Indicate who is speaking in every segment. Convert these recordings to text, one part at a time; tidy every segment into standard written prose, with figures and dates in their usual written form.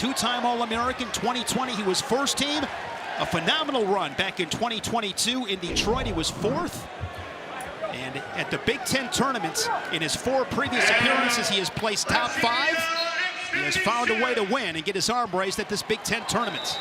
Speaker 1: Two-time All-American. 2020, he was first team. A phenomenal run back in 2022 in Detroit. He was fourth. And at the Big Ten tournaments, in his 4 previous appearances, he has placed top 5. He has found a way to win and get his arm raised at this Big Ten tournament.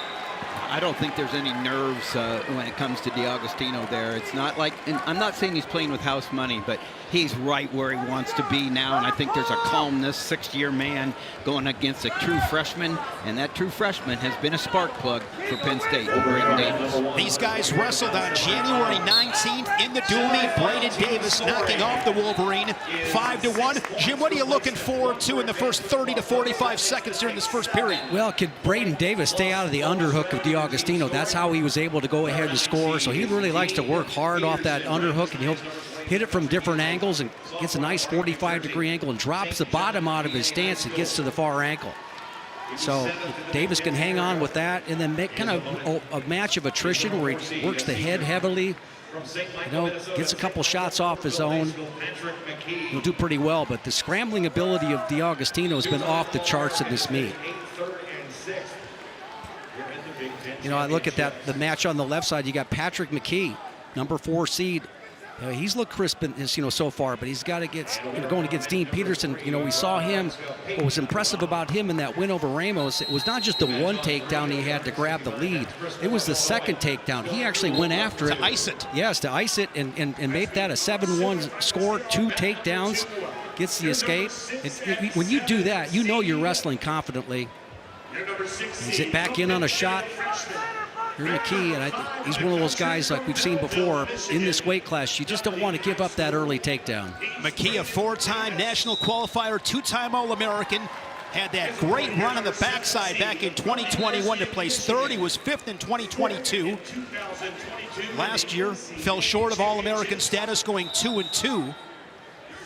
Speaker 2: I don't think there's any nerves when it comes to D'Agostino there. It's not like, and I'm not saying he's playing with house money, but he's right where he wants to be now, and I think there's a calmness, 6th-year man going against a true freshman, and that true freshman has been a spark plug for Penn State, Braden Davis.
Speaker 1: These guys wrestled on January 19th in the dual meet. Braden Davis knocking off the Wolverine 5-1. Jim, what are you looking forward to in the first 30 to 45 seconds during this first period?
Speaker 3: Well, could Braden Davis stay out of the underhook of D'Agostino? That's how he was able to go ahead and score. So he really likes to work hard off that underhook, and he'll hit it from different angles and gets a nice 45-degree angle and drops the bottom out of his stance and gets to the far ankle. So Davis can hang on with that and then make kind of a match of attrition where he works the head heavily, gets a couple shots off his own. He'll do pretty well, but the scrambling ability of D'Agostino has been off the charts in this meet. I look at the match on the left side. You got Patrick McKee, number 4 seed. He's looked crisp in his, so far, but he's got to get going against Dean Peterson. We saw him. What was impressive about him in that win over Ramos, it was not just the one takedown he had to grab the lead. It was the second takedown. He actually went after it.
Speaker 1: To ice it.
Speaker 3: Yes, to ice it and make that a 7-1 score, 2 takedowns, gets the escape. When you do that, you're wrestling confidently. Is it back in on a shot? Here's McKee, and he's one of those guys like we've seen before in this weight class. You just don't want to give up that early takedown.
Speaker 1: McKee, a 4-time national qualifier, 2-time All-American, had that great run on the backside back in 2021 to place 3rd. He was 5th in 2022. Last year, fell short of All-American status, going 2-2.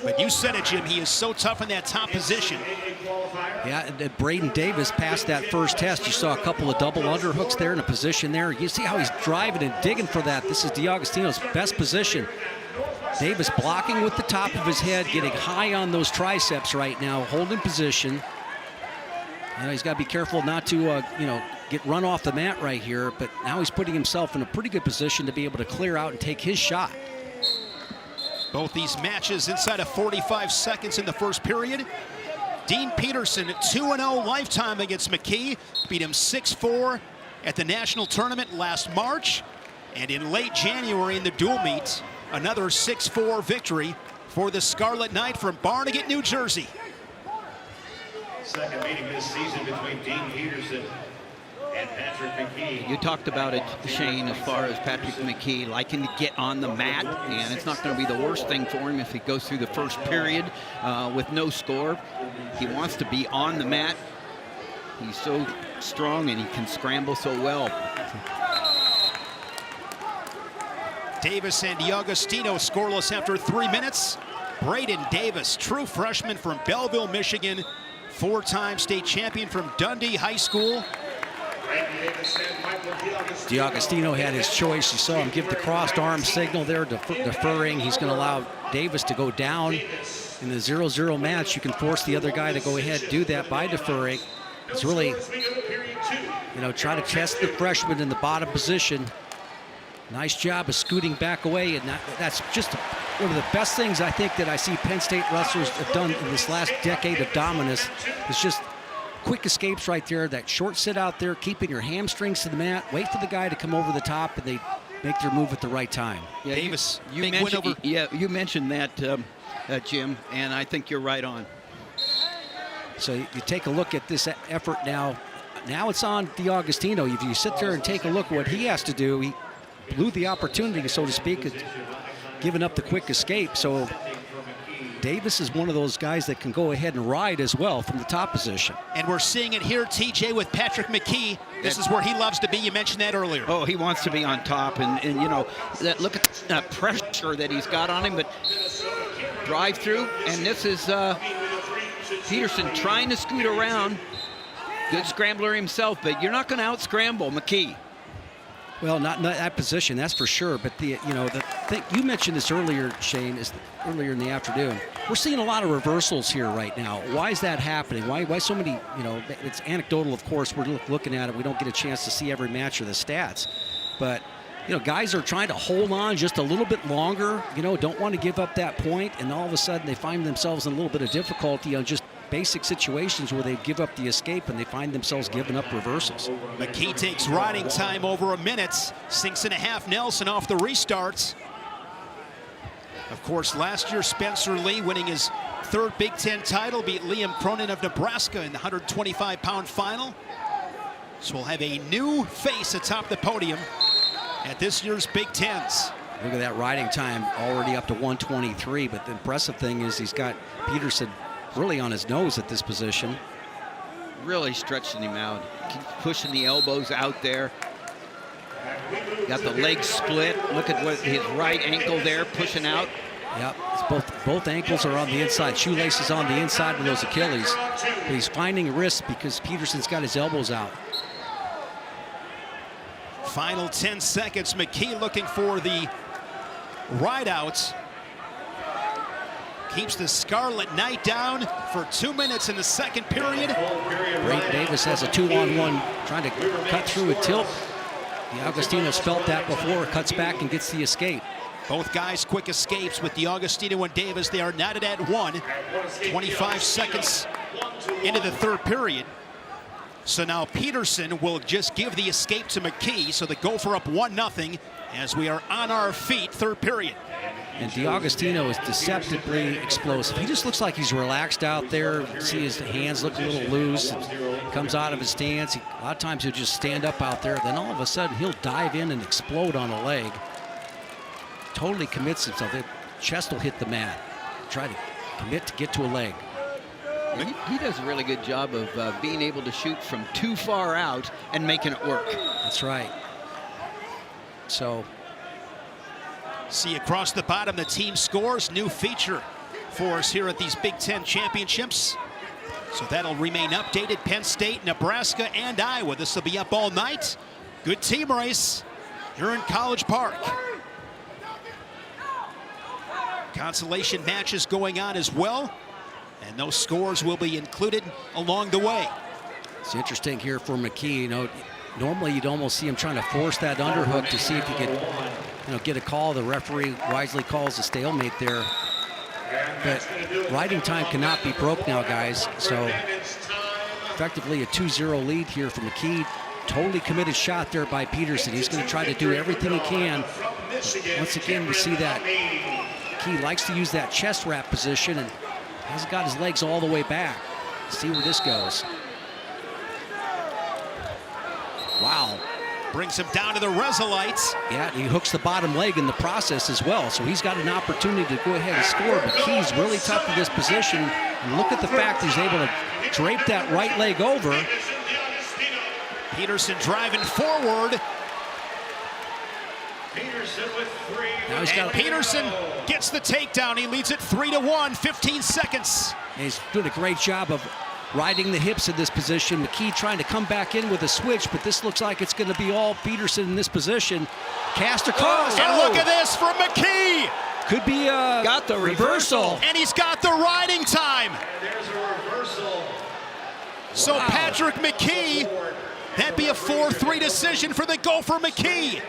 Speaker 1: But you said it, Jim, he is so tough in that top position.
Speaker 3: Yeah, Braden Davis passed that first test. You saw a couple of double underhooks there in a position there. You see how he's driving and digging for that. This is D'Agostino's best position. Davis blocking with the top of his head, getting high on those triceps right now, holding position. He's got to be careful not to, get run off the mat right here, but now he's putting himself in a pretty good position to be able to clear out and take his shot.
Speaker 1: Both these matches inside of 45 seconds in the first period. Dean Peterson, 2-0 lifetime against McKee. Beat him 6-4 at the national tournament last March. And in late January in the dual meet, another 6-4 victory for the Scarlet Knight from Barnegat, New Jersey.
Speaker 4: Second meeting this season between Dean Peterson and Patrick McKee.
Speaker 2: You talked about it, Shane, as far as Patrick McKee liking to get on the mat, and it's not going to be the worst thing for him if he goes through the first period with no score. He wants to be on the mat. He's so strong and he can scramble so well.
Speaker 1: Davis and D'Agostino scoreless after 3 minutes. Braden Davis, true freshman from Belleville, Michigan, 4-time state champion from Dundee High School.
Speaker 3: D'Agostino had his choice. You saw him give the crossed arm signal there, deferring. He's going to allow Davis to go down. In the 0-0 match, you can force the other guy to go ahead and do that by deferring. It's really, try to test the freshman in the bottom position. Nice job of scooting back away, and that's just one of the best things I think that I see Penn State wrestlers have done in this last decade of dominance. It's just quick escapes right there, that short sit out there, keeping your hamstrings to the mat, wait for the guy to come over the top, and they make their move at the right time.
Speaker 2: Yeah,
Speaker 1: Davis,
Speaker 2: you mentioned that, Jim, and I think you're right on.
Speaker 3: So you take a look at this effort now. Now it's on D'Agostino. If you sit there and take a look at what he has to do, he blew the opportunity, so to speak, of giving up the quick escape. So Davis is one of those guys that can go ahead and ride as well from the top position.
Speaker 1: And we're seeing it here, TJ, with Patrick McKee. This is where he loves to be. You mentioned that earlier.
Speaker 2: Oh, he wants to be on top. And look at that pressure that he's got on him. But drive through. And this is Peterson trying to scoot around. Good scrambler himself, but you're not going to out-scramble McKee.
Speaker 3: Well, not in that position, that's for sure. But the thing you mentioned this earlier, Shane, is earlier in the afternoon. We're seeing a lot of reversals here right now. Why is that happening? Why so many? It's anecdotal, of course. We're looking at it. We don't get a chance to see every match or the stats, but guys are trying to hold on just a little bit longer. Don't want to give up that point, and all of a sudden they find themselves in a little bit of difficulty on just basic situations where they give up the escape and they find themselves giving up reversals.
Speaker 1: McKee takes riding time over a minute. 6.5 Nelson off the restarts. Of course, last year Spencer Lee, winning his 3rd Big Ten title, beat Liam Cronin of Nebraska in the 125-pound final. So we'll have a new face atop the podium at this year's Big Tens.
Speaker 3: Look at that riding time, already up to 123. But the impressive thing is he's got Peterson really on his nose at this position.
Speaker 2: Really stretching him out. Keep pushing the elbows out there. Got the legs split. Look at what his right ankle there pushing out.
Speaker 3: Yep, it's both ankles are on the inside. Shoelaces on the inside of those Achilles. But he's finding a wrist because Peterson's got his elbows out.
Speaker 1: Final 10 seconds. McKee looking for the ride outs. Keeps the Scarlet Knight down for 2 minutes in the 2nd period.
Speaker 3: Ray Davis has a 2-on-1 trying to cut through a tilt. The Augustino's felt that before, cuts back and gets the escape.
Speaker 1: Both guys quick escapes with DiAugustino and Davis. They are knotted at 1. 25 seconds into the 3rd period. So now Peterson will just give the escape to McKee, so the Gopher up 1-0 as we are on our feet, 3rd period.
Speaker 3: And DiAugustino is deceptively explosive. He just looks like he's relaxed out there. You see his hands look a little loose. Comes out of his stance. A lot of times he'll just stand up out there. Then all of a sudden he'll dive in and explode on a leg. Totally commits himself. The chest will hit the mat. Try to commit to get to a leg.
Speaker 2: He does a really good job of being able to shoot from too far out and making it work.
Speaker 3: That's right. So,
Speaker 1: see across the bottom the team scores. New feature for us here at these Big Ten championships. So that'll remain updated. Penn State, Nebraska, and Iowa. This will be up all night. Good team race here in College Park. Consolation matches going on as well, and those scores will be included along the way.
Speaker 3: It's interesting here for McKee. Normally you'd almost see him trying to force that underhook to see if he could, get a call. The referee wisely calls a stalemate there. But riding time cannot be broke now, guys. So effectively a 2-0 lead here for McKee. Totally committed shot there by Peterson. He's going to try to do everything he can. Once again, we see that McKee likes to use that chest wrap position and hasn't got his legs all the way back. See where this goes. Wow.
Speaker 1: Brings him down to the Resolites.
Speaker 3: Yeah, he hooks the bottom leg in the process as well, so he's got an opportunity to go ahead and score. McKee's really tough in this position. And look at the fact he's able to drape that right leg over.
Speaker 1: Peterson driving forward.
Speaker 3: Now he's got
Speaker 1: Peterson gets the takedown. He leads it 3-1, 15 seconds.
Speaker 3: And he's doing a great job of riding the hips in this position. McKee trying to come back in with a switch, but this looks like it's going to be all Peterson in this position. Cast across.
Speaker 1: And look at this from McKee.
Speaker 3: Could be a
Speaker 2: got the reversal.
Speaker 1: And he's got the riding time.
Speaker 4: There's a reversal.
Speaker 1: So wow. Patrick McKee, that'd be a 4-3 decision for the Gopher McKee.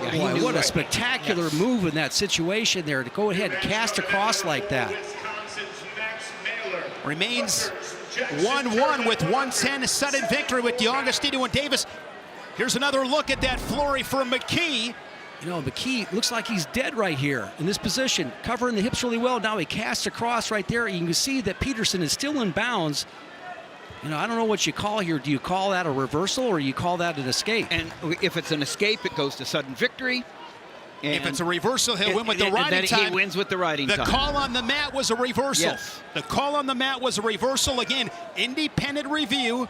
Speaker 3: Yeah, boy, what a spectacular move in that situation there to go ahead and cast across like that.
Speaker 1: Remains 1-1 with 110 sudden victory with DiAugustino and Davis. Here's another look at that flurry for McKee.
Speaker 3: McKee looks like he's dead right here in this position, covering the hips really well. Now he casts across right there. You can see that Peterson is still in bounds. I don't know what you call here. Do you call that a reversal or you call that an escape?
Speaker 2: And if it's an escape, it goes to sudden victory. And
Speaker 1: if it's a reversal, he'll win with the riding time.
Speaker 2: He wins with the riding time.
Speaker 1: The call on the mat was a reversal.
Speaker 2: Yes.
Speaker 1: The call on the mat was a reversal. Again, independent review.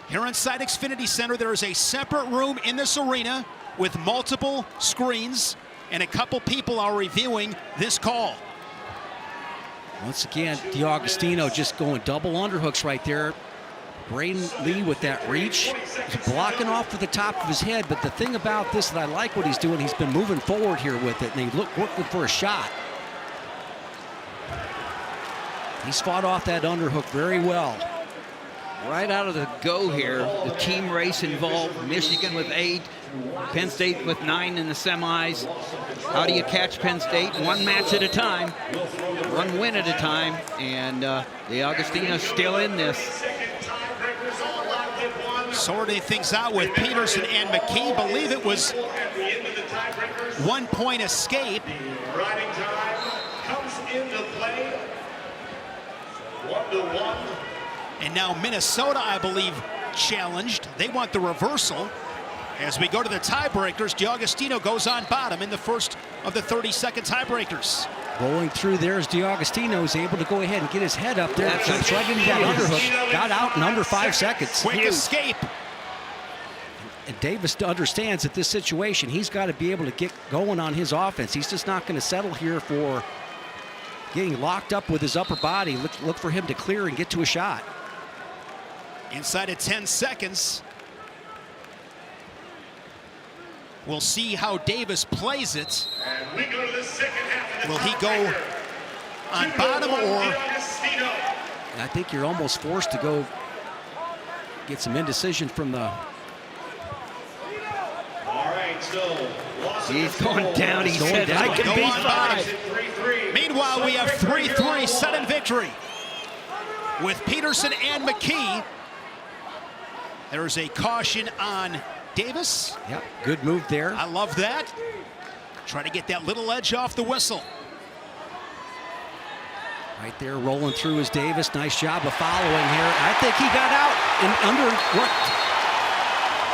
Speaker 1: Here inside Xfinity Center, there is a separate room in this arena with multiple screens, and a couple people are reviewing this call. Once again, DiAugustino just going double underhooks right there.
Speaker 3: Braden Lee with that reach. He's blocking off with the top of his head, but the thing about this that I like what he's doing, he's been moving forward here with it, and he's working for a shot. He's fought off that underhook very well.
Speaker 2: Right out of the go here, the team race involved. Michigan with 8, Penn State with 9 in the semis. How do you catch Penn State? One match at a time, one win at a time, and the Augustino's still in this.
Speaker 1: Sorting things out with Peterson and McKee. Believe it was 1 point escape.
Speaker 4: Riding time comes into play. 1-1.
Speaker 1: And now Minnesota, I believe, challenged. They want the reversal. As we go to the tiebreakers, DeAugustino goes on bottom in the first of the 30-second tiebreakers.
Speaker 3: Rolling through there as DeAugustino is able to go ahead and get his head up there.
Speaker 2: That's
Speaker 3: Jumps right into that underhook. Got out in under 5 seconds.
Speaker 1: Quick escape.
Speaker 3: And Davis understands that this situation, he's got to be able to get going on his offense. He's just not going to settle here for getting locked up with his upper body. Look for him to clear and get to a shot.
Speaker 1: Inside of 10 seconds. We'll see how Davis plays it.
Speaker 4: And we go to the second half of the
Speaker 1: Will he go on bottom, or
Speaker 3: I think you're almost forced to go get some indecision from the...
Speaker 4: All right, so
Speaker 2: He's going down. He
Speaker 3: Going
Speaker 2: said,
Speaker 3: down.
Speaker 2: I can
Speaker 1: Go
Speaker 2: be
Speaker 1: on bottom.
Speaker 2: 5.
Speaker 1: Meanwhile, we have 3-3 sudden victory with Peterson and McKee. There's a caution on Davis.
Speaker 3: Yep, good move there.
Speaker 1: I love that. Try to get that little edge off the whistle.
Speaker 3: Right there, rolling through is Davis. Nice job of following here. I think he got out in under what?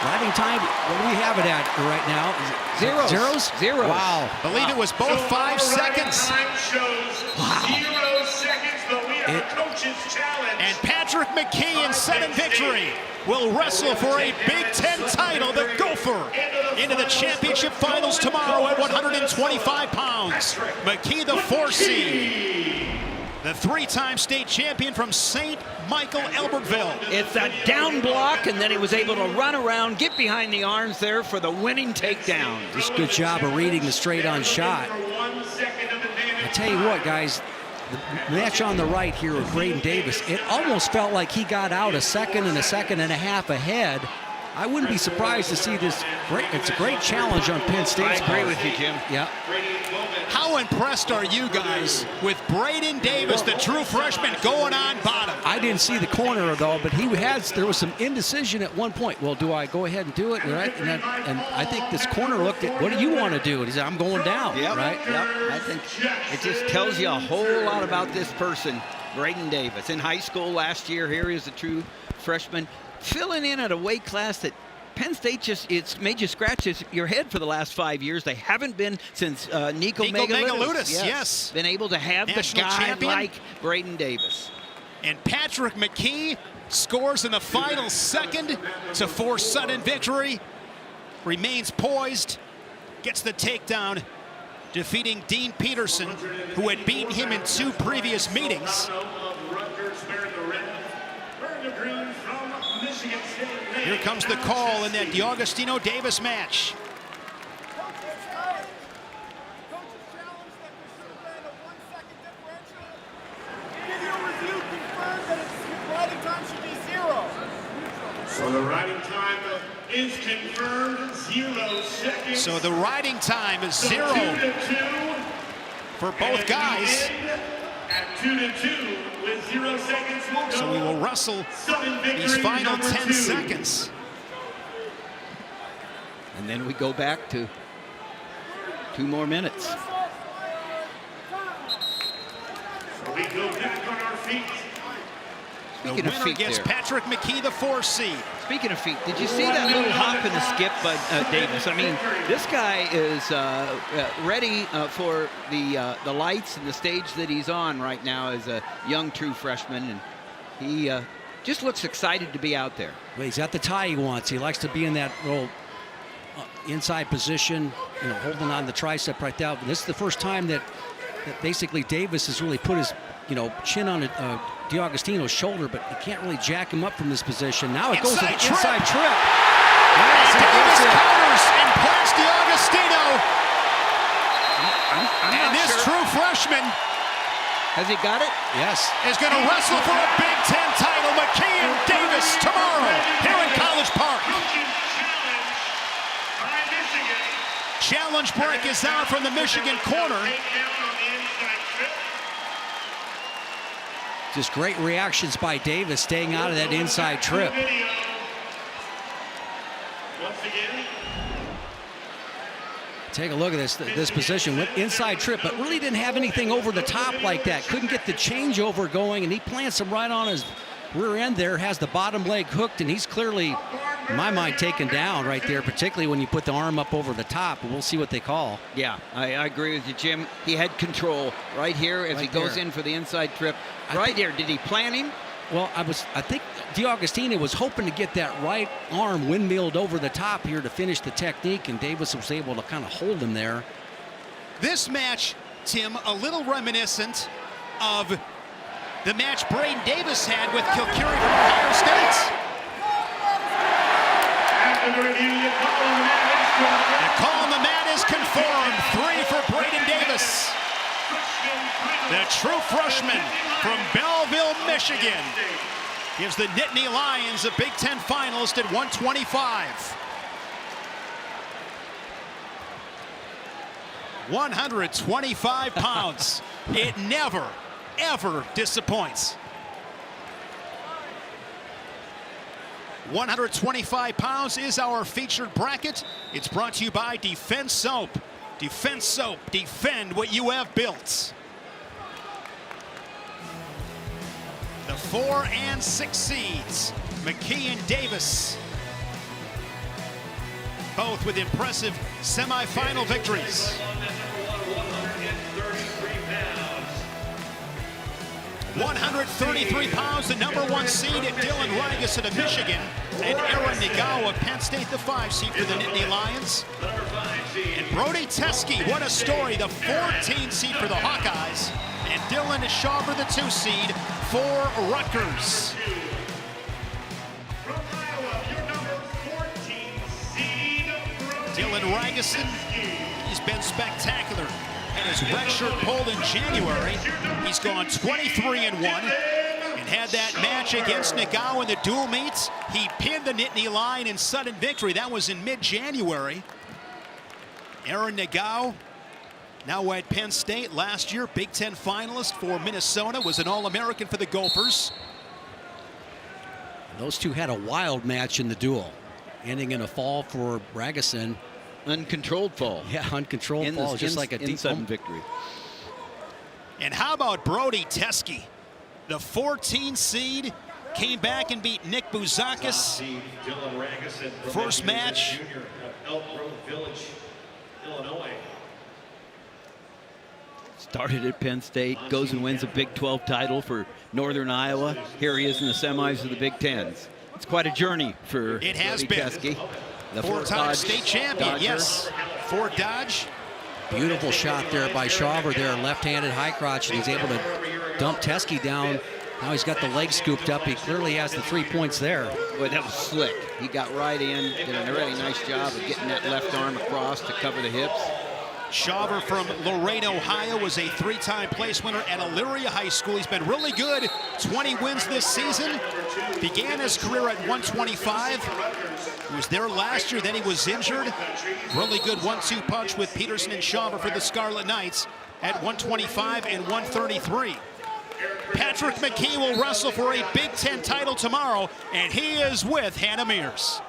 Speaker 3: Riding time, what do we have it at right now?
Speaker 2: Zeros.
Speaker 3: Zeros?
Speaker 2: Zeros.
Speaker 3: Wow.
Speaker 1: Believe it was both 5 seconds.
Speaker 4: Time shows 0 seconds, but we have a coach's challenge.
Speaker 1: And Patrick McKee in sudden victory will wrestle for a Big Ten title, the Gopher, into the championship finals tomorrow at 125 pounds. McKee, the 4 seed, the 3-time state champion from St. Michael, Albertville.
Speaker 2: It's a down block, and then he was able to run around, get behind the arms there for the winning takedown.
Speaker 3: Just good job of reading the straight-on shot. I tell you what, guys, the match on the right here with Braden Davis, it almost felt like he got out a second and a half ahead. I wouldn't be surprised to see this. It's a great challenge on Penn State's part.
Speaker 2: I agree with you, Jim.
Speaker 3: Yeah.
Speaker 1: How impressed are you guys with Braden Davis, the true freshman, going on bottom?
Speaker 3: I didn't see the corner though, but there was some indecision at one point. Well, do I go ahead and do it? Right? And I think this corner looked at, what do you want to do? And he said, I'm going down.
Speaker 2: Yep.
Speaker 3: Right?
Speaker 2: Yep. I think it just tells you a whole lot about this person, Braden Davis. In high school last year, here he is a true freshman, filling in at a weight class that Penn State it's made you scratch your head for the last 5 years. They haven't been since Nico Megaludis.
Speaker 1: Yes.
Speaker 2: Been able to have
Speaker 1: National
Speaker 2: the guy
Speaker 1: champion.
Speaker 2: like Braden Davis.
Speaker 1: And Patrick McKee scores in the final second to force sudden victory. Remains poised, gets the takedown, defeating Dean Peterson, who had beaten him in 2 previous meetings. Here comes the call in that DeAugustino Davis match.
Speaker 4: So the riding time is confirmed, 0 seconds.
Speaker 1: So the riding time is 0
Speaker 4: 2-2
Speaker 1: for both guys.
Speaker 4: At 2-2 with 0 seconds will go.
Speaker 1: So we will wrestle
Speaker 4: Sudden victory
Speaker 1: these final
Speaker 4: number
Speaker 1: 10
Speaker 4: 2.
Speaker 1: seconds.
Speaker 2: And then we go back to 2 more minutes.
Speaker 4: So we go back on our feet.
Speaker 1: The
Speaker 2: Speaking of
Speaker 1: winner
Speaker 2: feet
Speaker 1: gets
Speaker 2: there.
Speaker 1: Patrick McKee, the 4 seed.
Speaker 2: Speaking of feet, did you see that little hop and a skip by Davis? I mean, this guy is ready for the lights and the stage that he's on right now as a young true freshman, and he just looks excited to be out there.
Speaker 3: Well, he's got the tie he wants. He likes to be in that little inside position, holding on the tricep right there. This is the first time that that basically Davis has really put his, chin on DiAugustino's shoulder, but he can't really jack him up from this position. Now it goes to the inside trip. Yes,
Speaker 1: and Davis counters and plants DiAugustino. And this true freshman,
Speaker 2: has he got it?
Speaker 3: Yes.
Speaker 1: is going to wrestle for a Big Ten title. McKee and Davis tomorrow here in College Park. Challenge break is out from the Michigan corner.
Speaker 3: Just great reactions by Davis, staying out of that inside trip. Take a look at this position. Went inside trip, but really didn't have anything over the top like that. Couldn't get the changeover going, and he plants him right on his rear end there, has the bottom leg hooked, and he's clearly, in my mind, taken down right there, particularly when you put the arm up over the top. But we'll see what they call.
Speaker 2: Yeah, I agree with you, Jim. He had control right here as he goes in for the inside trip. Right there. Did he plant him?
Speaker 3: Well, I think DiAugustino was hoping to get that right arm windmilled over the top here to finish the technique, and Davis was able to kind of hold him there.
Speaker 1: This match, Tim, a little reminiscent of the match Braden Davis had with Kilcurie from Ohio State. The call on the mat is confirmed. 3 for Braden Davis. The true freshman from Belleville, Michigan, gives the Nittany Lions a Big Ten finalist at 125. 125 pounds. It never, ever disappoints. 125 pounds is our featured bracket. It's brought to you by Defense Soap. Defense Soap, defend what you have built. The 4 and 6 seeds, McKee and Davis, both with impressive semifinal victories. 133 pounds, the number 1 seed at Dylan Ragusin of Michigan, and Aaron Nagao of Penn State, the 5 seed for the Nittany Lions. And Brody Teske, what a story, the 14 seed for the Hawkeyes, and Dylan Shaver, the 2 seed for Rutgers. Dylan Ragusin, he's been spectacular. And his redshirt pulled in January. He's gone 23-1 and had that match against Nagao in the dual meets. He pinned the Nittany Lion in sudden victory. That was in mid-January. Aaron Nagao, now at Penn State, last year Big Ten finalist for Minnesota, was an All-American for the Gophers.
Speaker 3: Those two had a wild match in the duel, ending in a fall for Ragusin.
Speaker 2: Uncontrolled fall.
Speaker 3: Yeah, uncontrolled fall, just like a deep
Speaker 2: sudden victory.
Speaker 1: And how about Brody Teske? The 14 seed came back and beat Nick Bouzakis. First match.
Speaker 2: Started at Penn State, goes and wins a Big 12 title for Northern Iowa. Here he is in the semis of the Big Tens. It's quite a journey for
Speaker 1: It has
Speaker 2: Brody
Speaker 1: been.
Speaker 2: Teske. The
Speaker 1: Four-time state champion,
Speaker 2: Dodger.
Speaker 1: Yes. For Dodge.
Speaker 3: Beautiful shot there by Shaver there, left-handed high crotch, and he's able to dump Teske down. Now he's got the leg scooped up. He clearly has the 3 points there.
Speaker 2: Boy, that was slick. He got right in, did a really nice job of getting that left arm across to cover the hips.
Speaker 1: Shaver from Lorain, Ohio, was a 3-time place winner at Elyria High School. He's been really good. 20 wins this season. Began his career at 125. He was there last year, then he was injured. Really good 1-2 punch with Peterson and Shaver for the Scarlet Knights at 125 and 133. Patrick McKee will wrestle for a Big Ten title tomorrow, and he is with Hannah Mears.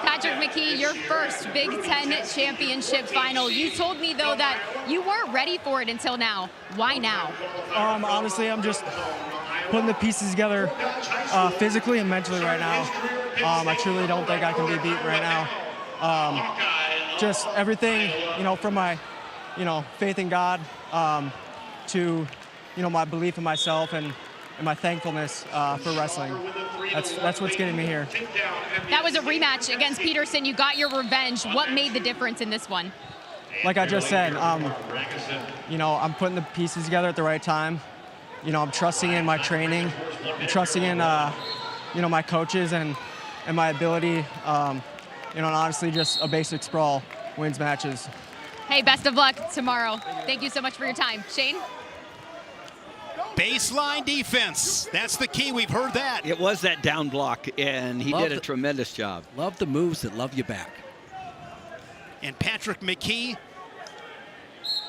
Speaker 5: Patrick McKee, your first Big Ten championship final. You told me, though, that you weren't ready for it until now. Why now?
Speaker 6: Honestly, I'm just putting the pieces together physically and mentally right now. I truly don't think I can be beaten right now. Just everything, from my, faith in God to, my belief in myself and my thankfulness for wrestling. That's what's getting me here.
Speaker 5: That was a rematch against Peterson. You got your revenge. What made the difference in this one?
Speaker 6: like I just said, you know, I'm putting the pieces together at the right time. You know, I'm trusting in my training. I'm trusting in, you know, my coaches and my ability. You know, and honestly, just a basic sprawl wins matches.
Speaker 5: Hey, best of luck tomorrow. Thank you so much for your time. Shane?
Speaker 1: Baseline defense. That's the key. We've heard that.
Speaker 2: It was that down block, and he did a tremendous job.
Speaker 3: Love the moves that love you back.
Speaker 1: And Patrick McKee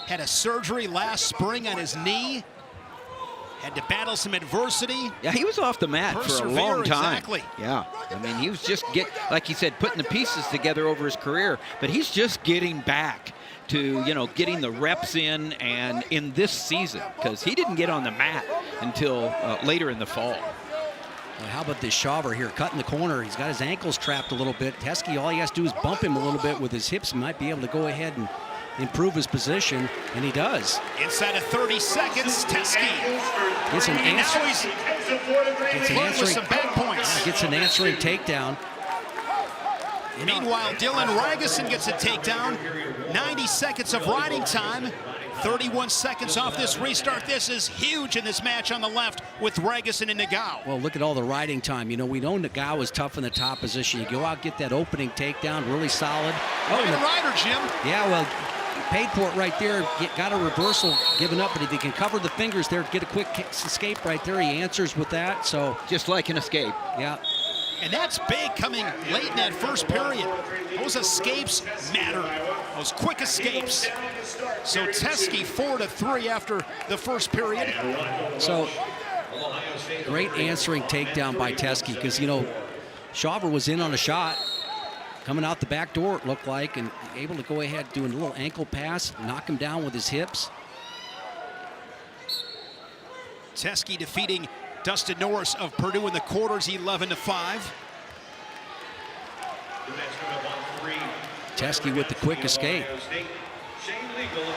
Speaker 1: had a surgery last spring on his knee. Had to battle some adversity.
Speaker 2: Yeah, he was off the mat for a long time.
Speaker 1: Exactly.
Speaker 2: Yeah, I mean, he was just like he said, putting the pieces together over his career, but he's just getting back to, you know, getting the reps in and in this season, because he didn't get on the mat until later in the fall.
Speaker 3: Well, how about this Shawver here, cutting the corner? He's got his ankles trapped a little bit. Teske, all he has to do is bump him a little bit with his hips. He might be able to go ahead and improve his position, and he does.
Speaker 1: Inside of 30 seconds, Teske
Speaker 3: gets an answer.
Speaker 1: With some back points.
Speaker 3: Gets an answering takedown.
Speaker 1: Meanwhile, Dylan Ragusin gets a takedown. 90 seconds of riding time. 31 seconds off this restart. This is huge in this match on the left with Ragusin and Nagao.
Speaker 3: Well, look at all the riding time. You know, we know Nagao is tough in the top position. You go out, get that opening takedown, really solid.
Speaker 1: Oh, and a rider, Jim.
Speaker 3: Yeah, well, paid for it right there. Got a reversal given up, but if he can cover the fingers there, get a quick escape right there, he answers with that. So
Speaker 2: just like an escape.
Speaker 3: Yeah.
Speaker 1: And that's big coming late in that first period. Those escapes matter. Those quick escapes. So Teske 4-3 after the first period.
Speaker 3: So great answering takedown by Teske, because, you know, Shawver was in on a shot. Coming out the back door, it looked like, and able to go ahead doing a little ankle pass, knock him down with his hips.
Speaker 1: Teske defeating Dustin Norris of Purdue in the quarters, 11-5.
Speaker 3: Teske with the quick escape.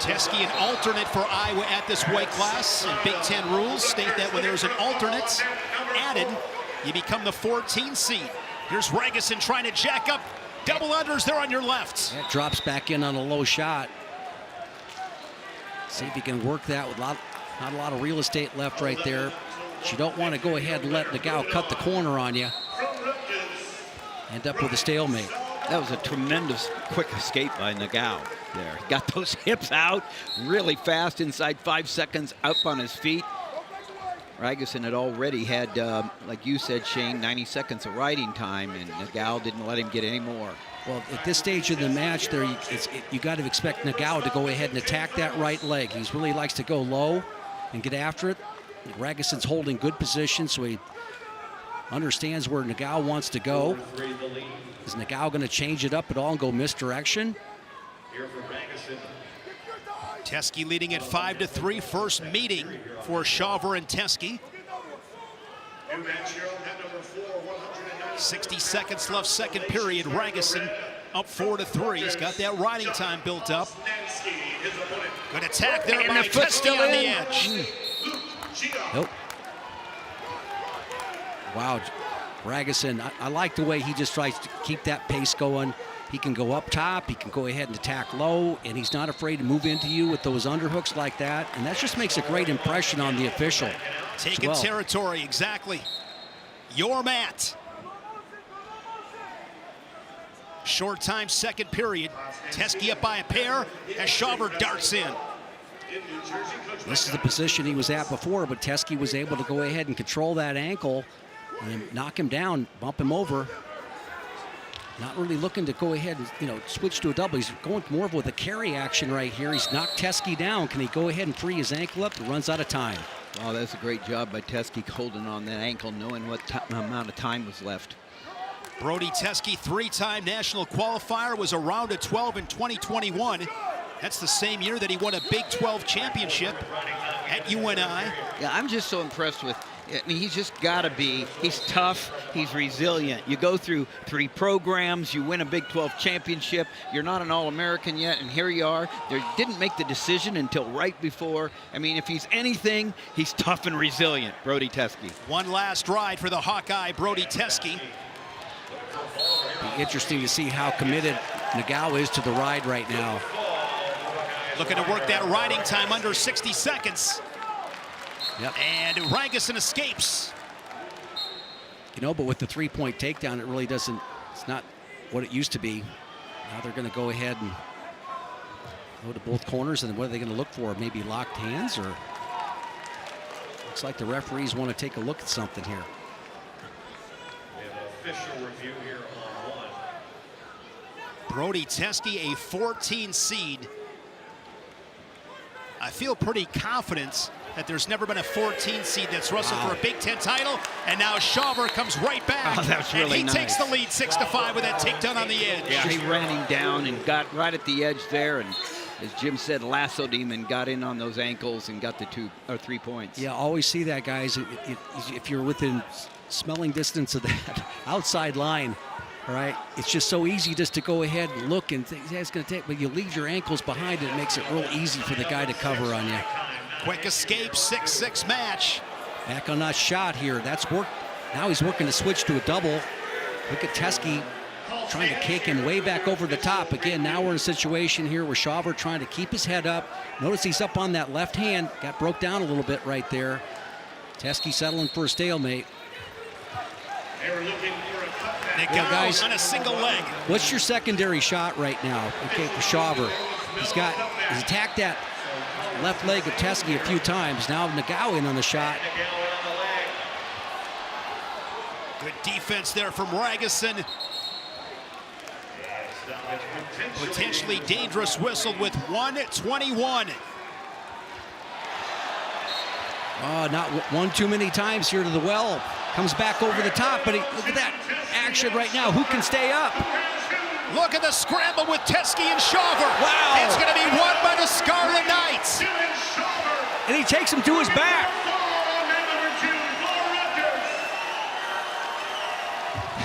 Speaker 1: Teske, an alternate for Iowa at this weight class. And Big Ten rules state that when there's an alternate added, you become the 14 seed. Here's Ragusin trying to jack up. Double unders there on your left.
Speaker 3: That drops back in on a low shot. See if he can work that with not a lot of real estate left right there. But you don't want to go ahead and let Nagao cut the corner on you. End up with a stalemate.
Speaker 2: That was a tremendous quick escape by Nagao there. He got those hips out really fast, inside 5 seconds, up on his feet. Ragusin had already had, like you said, Shane, 90 seconds of riding time, and Nagao didn't let him get any more.
Speaker 3: Well, at this stage of the match, there you got to expect Nagao to go ahead and attack that right leg. He really likes to go low and get after it. Ragusin's holding good position, so he understands where Nagao wants to go. Is Nagao going to change it up at all and go misdirection?
Speaker 1: Teske leading at 5-3, first meeting for Shawver and Teske. 60 seconds left, second period. Ragusin up 4-3. He's got that riding time built up. Good attack there by Teske on the edge.
Speaker 3: Nope. Wow, Ragusin, I like the way he just tries to keep that pace going. He can go up top, he can go ahead and attack low, and he's not afraid to move into you with those underhooks like that. And that just makes a great impression on the official.
Speaker 1: Taking territory, exactly. Your mat. Short time, second period. Teske up by a pair as Shawver darts in.
Speaker 3: This is the position he was at before, but Teske was able to go ahead and control that ankle and knock him down, bump him over. Not really looking to go ahead and, you know, switch to a double. He's going more with a carry action right here. He's knocked Teske down. Can he go ahead and free his ankle up? He runs out of time.
Speaker 2: Oh, that's a great job by Teske holding on that ankle, knowing what amount of time was left.
Speaker 1: Brody Teske, three-time national qualifier, was around at 12 in 2021. That's the same year that he won a Big 12 championship at UNI.
Speaker 2: Yeah, I'm just so impressed with, I mean, he's just got to be, he's tough, he's resilient. You go through 3 programs, you win a Big 12 championship, you're not an All-American yet, and here you are. They didn't make the decision until right before. I mean, if he's anything, he's tough and resilient, Brody Teske.
Speaker 1: One last ride for the Hawkeye, Brody Teske.
Speaker 3: Be interesting to see how committed Nagao is to the ride right now.
Speaker 1: Looking to work that riding time under 60 seconds.
Speaker 3: Yep.
Speaker 1: And Ragusin escapes.
Speaker 3: You know, but with the three-point takedown, it really doesn't, it's not what it used to be. Now they're going to go ahead and go to both corners, and what are they going to look for? Maybe locked hands, or looks like the referees want to take a look at something here.
Speaker 4: We have an official review here on one.
Speaker 1: Brody Teske, a 14 seed. I feel pretty confident that there's never been a 14 seed that's wrestled for a Big Ten title, and now Shawver comes right back.
Speaker 2: Oh, that's really
Speaker 1: and he takes
Speaker 2: nice.
Speaker 1: the lead 6-5 with that takedown on the edge.
Speaker 2: Yeah, he ran him down and got right at the edge there, and as Jim said, lassoed him and got in on those ankles and got the 2 or 3 points.
Speaker 3: Yeah, always see that, guys. If you're within smelling distance of that outside line, all right, it's just so easy just to go ahead and look and think it's going to take, but you leave your ankles behind it makes it real easy for the guy to cover on you.
Speaker 1: Quick escape, 6-6 match.
Speaker 3: Back on that shot here. That's work. Now he's working to switch to a double. Look at Teske trying to kick him way back over the top. Again, now we're in a situation here where Shawver trying to keep his head up. Notice he's up on that left hand. Got broke down a little bit right there. Teske settling for a stalemate.
Speaker 4: They were looking for a cutback.
Speaker 1: Nagao
Speaker 3: guys.
Speaker 1: on a single leg.
Speaker 3: What's your secondary shot right now? Okay, for Shawver. He's attacked that left leg of Teske a few times. Now Nagao in on the shot.
Speaker 1: Good defense there from Ragusin. Potentially dangerous whistle with 1:21.
Speaker 3: Oh, not one too many times here to the well. Comes back over the top, but look at that action right now. Who can stay up?
Speaker 1: Look at the scramble with Teske and Shawver.
Speaker 3: Wow.
Speaker 1: It's going to be won by the Scarlet Knights.
Speaker 3: And he takes him to his back.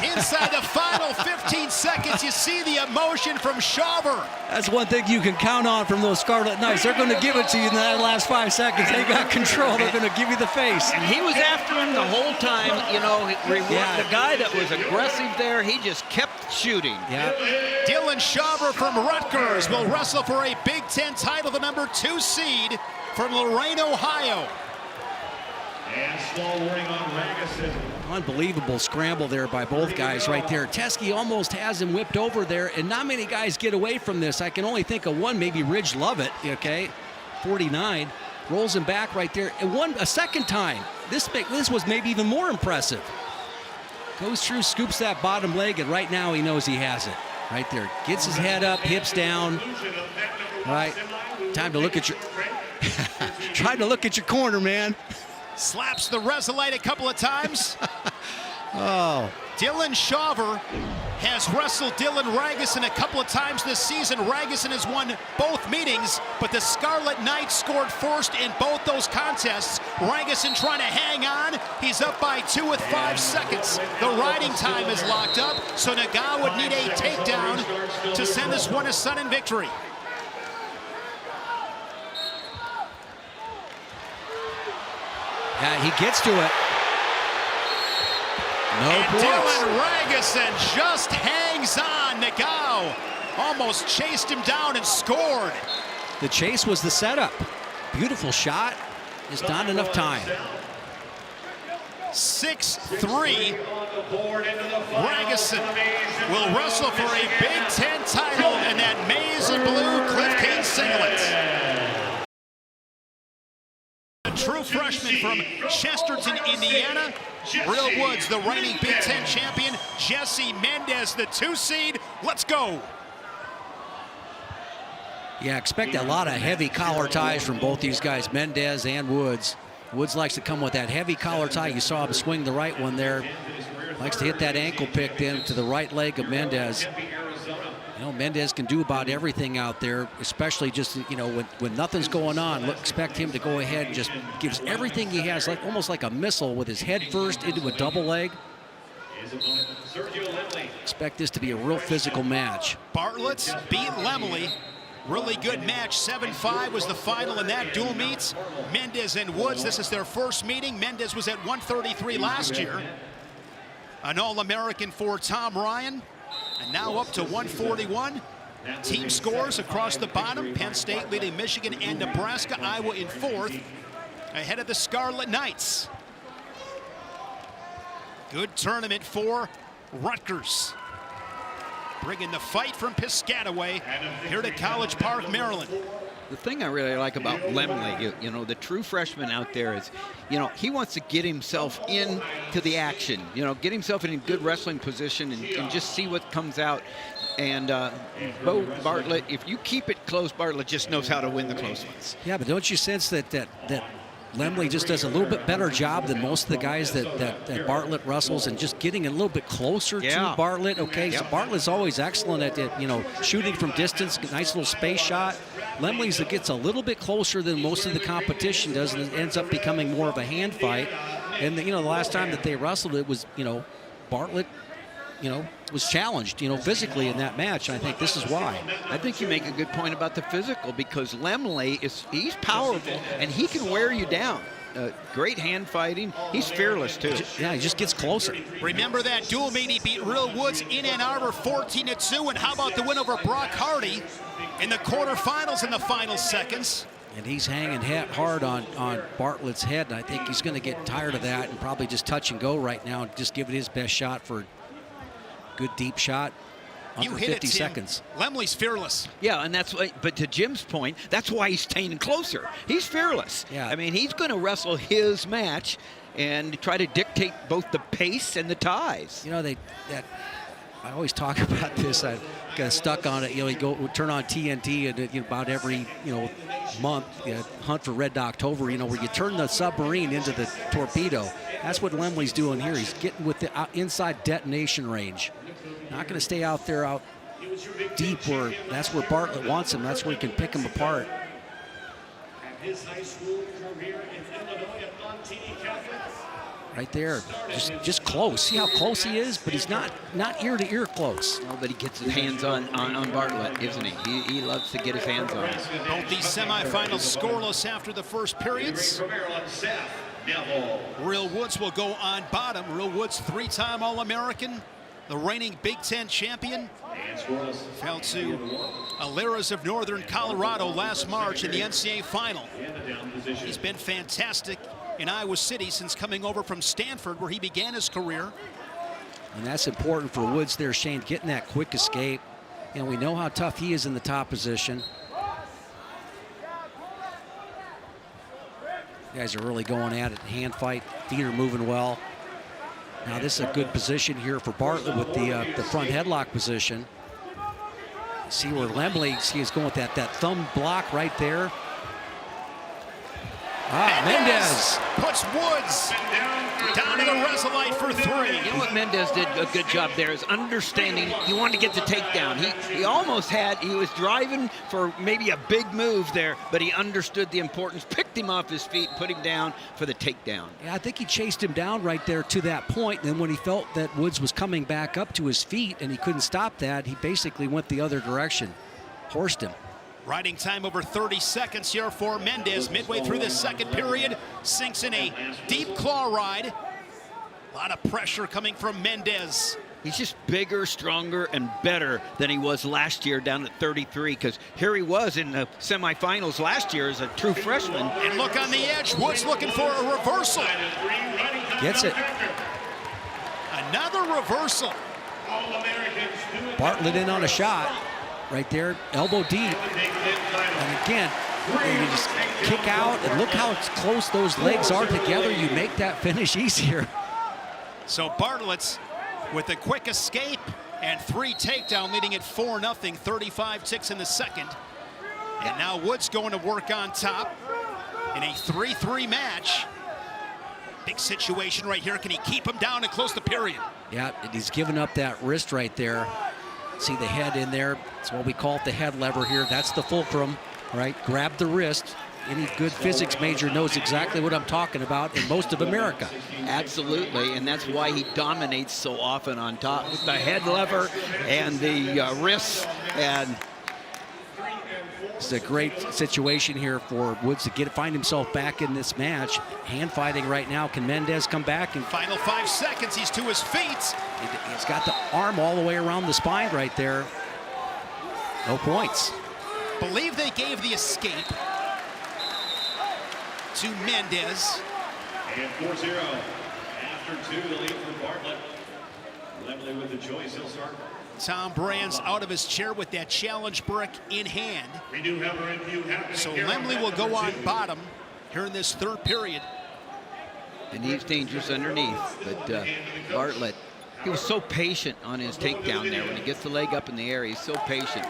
Speaker 1: Inside the final 15 seconds, you see the emotion from Shawver.
Speaker 3: That's one thing you can count on from those Scarlet Knights. They're going to give it to you in that last 5 seconds. They got control. They're going to give you the face.
Speaker 2: And he was after him the whole time, you know,
Speaker 3: Yeah.
Speaker 2: the guy that was aggressive there, he just kept shooting.
Speaker 3: Yeah.
Speaker 1: Dylan Shawver from Rutgers will wrestle for a Big Ten title, the number 2 seed from Lorain, Ohio.
Speaker 4: And swallowing on Ragusin.
Speaker 3: Unbelievable scramble there by both guys right there. Teske almost has him whipped over there, and not many guys get away from this. I can only think of one, maybe Ridge Lovett, okay? 49, rolls him back right there. And a second time, this was maybe even more impressive. Goes through, scoops that bottom leg, and right now he knows he has it. Right there, gets his head up, hips down. All right, time to look at your, trying to look at your corner, man.
Speaker 1: Slaps the Resolite a couple of times.
Speaker 3: Oh.
Speaker 1: Dylan Shawver has wrestled Dylan Ragusin a couple of times this season. Ragusin has won both meetings, but the Scarlet Knights scored first in both those contests. Ragusin trying to hang on. He's up by 2 with 5 seconds. The riding time is locked up, so Nagao would need a takedown to send this one a sudden victory.
Speaker 3: Yeah, he gets to it. No
Speaker 1: And
Speaker 3: points.
Speaker 1: Dylan Ragusin just hangs on. Nagao almost chased him down and scored.
Speaker 3: The chase was the setup. Beautiful shot. Just not enough time.
Speaker 1: 6-3. Ragusin will wrestle for a Big Ten title in that maize and blue Cliff King singlet. A true freshman from Chesterton, Indiana. Real Woods, the reigning Big Ten champion. Jesse Mendez, the 2 seed. Let's go.
Speaker 3: Yeah, expect a lot of heavy collar ties from both these guys, Mendez and Woods. Woods likes to come with that heavy collar tie. You saw him swing the right one there. Likes to hit that ankle pick then to the right leg of Mendez. You know, Mendez can do about everything out there, especially just, you know, when nothing's going on. Expect him to go ahead and just gives everything he has, like almost like a missile with his head first into a double leg. Expect this to be a real physical match.
Speaker 1: Bartlett beat Lemley. Really good match. 7-5 was the final in that dual meets. Mendez and Woods, this is their first meeting. Mendez was at 133 last year. An All-American for Tom Ryan. And now up to 141. Team scores across the bottom. Penn State leading Michigan and Nebraska. Iowa in 4th, ahead of the Scarlet Knights. Good tournament for Rutgers. Bringing the fight from Piscataway here to College Park, Maryland.
Speaker 2: The thing I really like about Lemley, you know, the true freshman out there is, you know, he wants to get himself into the action, you know, get himself in a good wrestling position and just see what comes out. And Bo Bartlett, if you keep it close, Bartlett just knows how to win the close ones.
Speaker 3: Yeah, but don't you sense that Lemley just does a little bit better job than most of the guys that Bartlett wrestles, and just getting a little bit closer to Bartlett. Okay, so Bartlett's always excellent at you know, shooting from distance, nice little space shot. Lemley's that gets a little bit closer than most of the competition does, and it ends up becoming more of a hand fight. And you know, the last time that they wrestled, it was, you know, Bartlett, you know, was challenged, you know, physically in that match. And I think this is why.
Speaker 2: I think you make a good point about the physical, because Lemley he's powerful and he can wear you down. Great hand fighting. He's fearless too.
Speaker 3: Yeah, he just gets closer.
Speaker 1: Remember that dual meet? He beat Real Woods in Ann Arbor 14-2. And how about the win over Brock Hardy in the quarterfinals in the final seconds?
Speaker 3: And he's hanging hard on Bartlett's head, and I think he's going to get tired of that and probably just touch and go right now and just give it his best shot for a good deep shot. Under
Speaker 1: You hit
Speaker 3: 50
Speaker 1: it, Tim.
Speaker 3: seconds.
Speaker 1: Lemley's fearless.
Speaker 2: Yeah, and that's why, but to Jim's point, that's why he's staying closer. He's fearless.
Speaker 3: Yeah.
Speaker 2: I mean, he's going to wrestle his match and try to dictate both the pace and the ties.
Speaker 3: You know, I always talk about this. I got stuck on it. You know, you turn on TNT and you know, about every, you know, month, you know, Hunt for Red October, you know, where you turn the submarine into the torpedo. That's what Lemley's doing here. He's getting with the inside detonation range. Not going to stay out there out deep where that's where Bartlett wants him. That's where he can pick him apart.
Speaker 4: His high school career in Illinois at Montini Catholic.
Speaker 3: Right there, just close. See how close he is, but he's not ear to ear close.
Speaker 2: Oh, but he gets his hands on Bartlett, isn't he? He loves to get his hands on him.
Speaker 1: Both these semifinals scoreless after the first periods. Real Woods will go on bottom. Real Woods, 3-time All-American, the reigning Big Ten champion. Fell to Aleras of Northern Colorado last March in the NCAA final. He's been fantastic in Iowa City since coming over from Stanford, where he began his career.
Speaker 3: And that's important for Woods there, Shane, getting that quick escape. And we know how tough he is in the top position. You guys are really going at it. Hand fight, feet are moving well. Now this is a good position here for Bartlett with the front headlock position. See where Lemley, is going with that thumb block right there. Mendez
Speaker 1: puts Woods down to the Resolite for 3.
Speaker 2: You know what Mendez did a good job there is understanding he wanted to get the takedown. He almost he was driving for maybe a big move there, but he understood the importance, picked him off his feet, put him down for the takedown.
Speaker 3: Yeah, I think he chased him down right there to that point. And then when he felt that Woods was coming back up to his feet and he couldn't stop that, he basically went the other direction, horsed him.
Speaker 1: Riding time over 30 seconds here for Mendez. Midway through this second period, sinks in a deep claw ride. A lot of pressure coming from Mendez.
Speaker 2: He's just bigger, stronger, and better than he was last year down at 33, because here he was in the semifinals last year as a true freshman.
Speaker 1: And look on the edge, Woods looking for a reversal.
Speaker 3: Gets it.
Speaker 1: Another reversal.
Speaker 3: Bartlett in on a shot. Right there, elbow deep. And again, you just kick out, and look how close those legs are together. You make that finish easier.
Speaker 1: So Bartlett's with a quick escape and 3 takedown, leading at 4-0, 35 ticks in the second. And now Woods going to work on top in a 3-3 match. Big situation right here. Can he keep him down and close the period?
Speaker 3: Yeah, he's giving up that wrist right there. See the head in there. That's what we call it, the head lever here. That's the fulcrum, right? Grab the wrist. Any good physics major knows exactly what I'm talking about in most of America.
Speaker 2: Absolutely, and that's why he dominates so often on top with the head lever and the wrists. And
Speaker 3: it's a great situation here for Woods to find himself back in this match. Hand fighting right now. Can Mendez come back? And
Speaker 1: final 5 seconds. He's to his feet.
Speaker 3: He's got the arm all the way around the spine right there. No points.
Speaker 1: Believe they gave the escape to Mendez.
Speaker 4: And 4-0. After two, the lead for Bartlett. Lemley with the choice. He'll start.
Speaker 1: Tom Brand's out of his chair with that challenge brick in hand.
Speaker 4: We do have a review happening.
Speaker 1: So
Speaker 4: here
Speaker 1: Lemley will go on bottom here in this third period.
Speaker 2: And he's dangerous underneath, but Bartlett, he was so patient on his takedown there. When he gets the leg up in the air, he's so patient.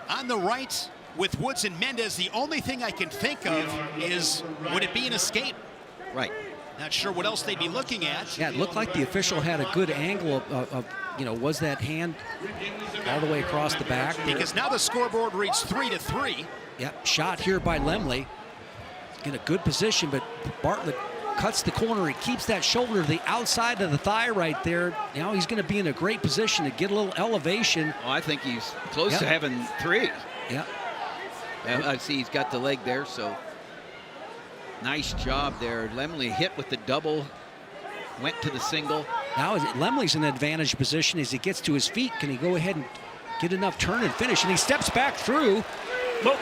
Speaker 1: On the right with Woods and Mendez, the only thing I can think of is, would it be an escape?
Speaker 2: Right.
Speaker 1: Not sure what else they'd be looking at.
Speaker 3: Yeah, it looked like the official had a good angle of was that hand all the way across the back?
Speaker 1: Because now the scoreboard reads 3-3.
Speaker 3: Yep, shot here by Lemley. In a good position, but Bartlett cuts the corner. He keeps that shoulder to the outside of the thigh right there. Now he's going to be in a great position to get a little elevation.
Speaker 2: Oh, I think he's close to having three.
Speaker 3: Yeah.
Speaker 2: I see he's got the leg there, so nice job there. Lemley hit with the double, went to the single.
Speaker 3: Now Lemley's in an advantage position as he gets to his feet. Can he go ahead and get enough turn and finish? And he steps back through.
Speaker 1: Oh.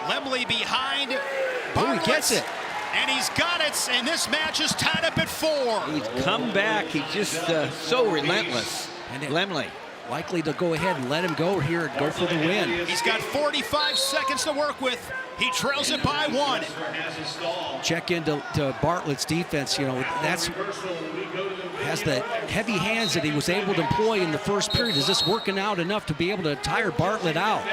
Speaker 1: Lemley behind Bartlett.
Speaker 3: He gets it.
Speaker 1: And he's got it, and this match is tied up at 4.
Speaker 2: He's come back. He's just so relentless.
Speaker 3: And
Speaker 2: Lemley.
Speaker 3: Likely to go ahead and let him go here and go for the win.
Speaker 1: He's got 45 seconds to work with. He trails it by 1.
Speaker 3: Check into Bartlett's defense. That's has the heavy hands that he was able to employ in the first period. Is this working out enough to be able to tire Bartlett out?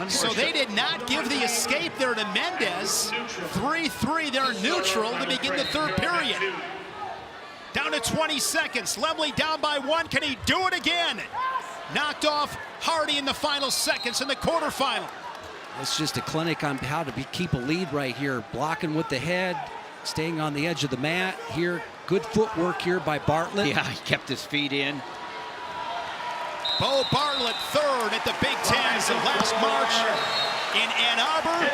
Speaker 1: So they did not give the escape there to Mendez. 3-3, they're neutral to begin the third period. Down to 20 seconds. Lemley down by 1. Can he do it again? Knocked off Hardy in the final seconds in the quarterfinal.
Speaker 3: It's just a clinic on how to keep a lead right here. Blocking with the head, staying on the edge of the mat here. Good footwork here by Bartlett.
Speaker 2: Yeah, he kept his feet in.
Speaker 1: Bo Bartlett, third at the Big Tens last March in Ann Arbor.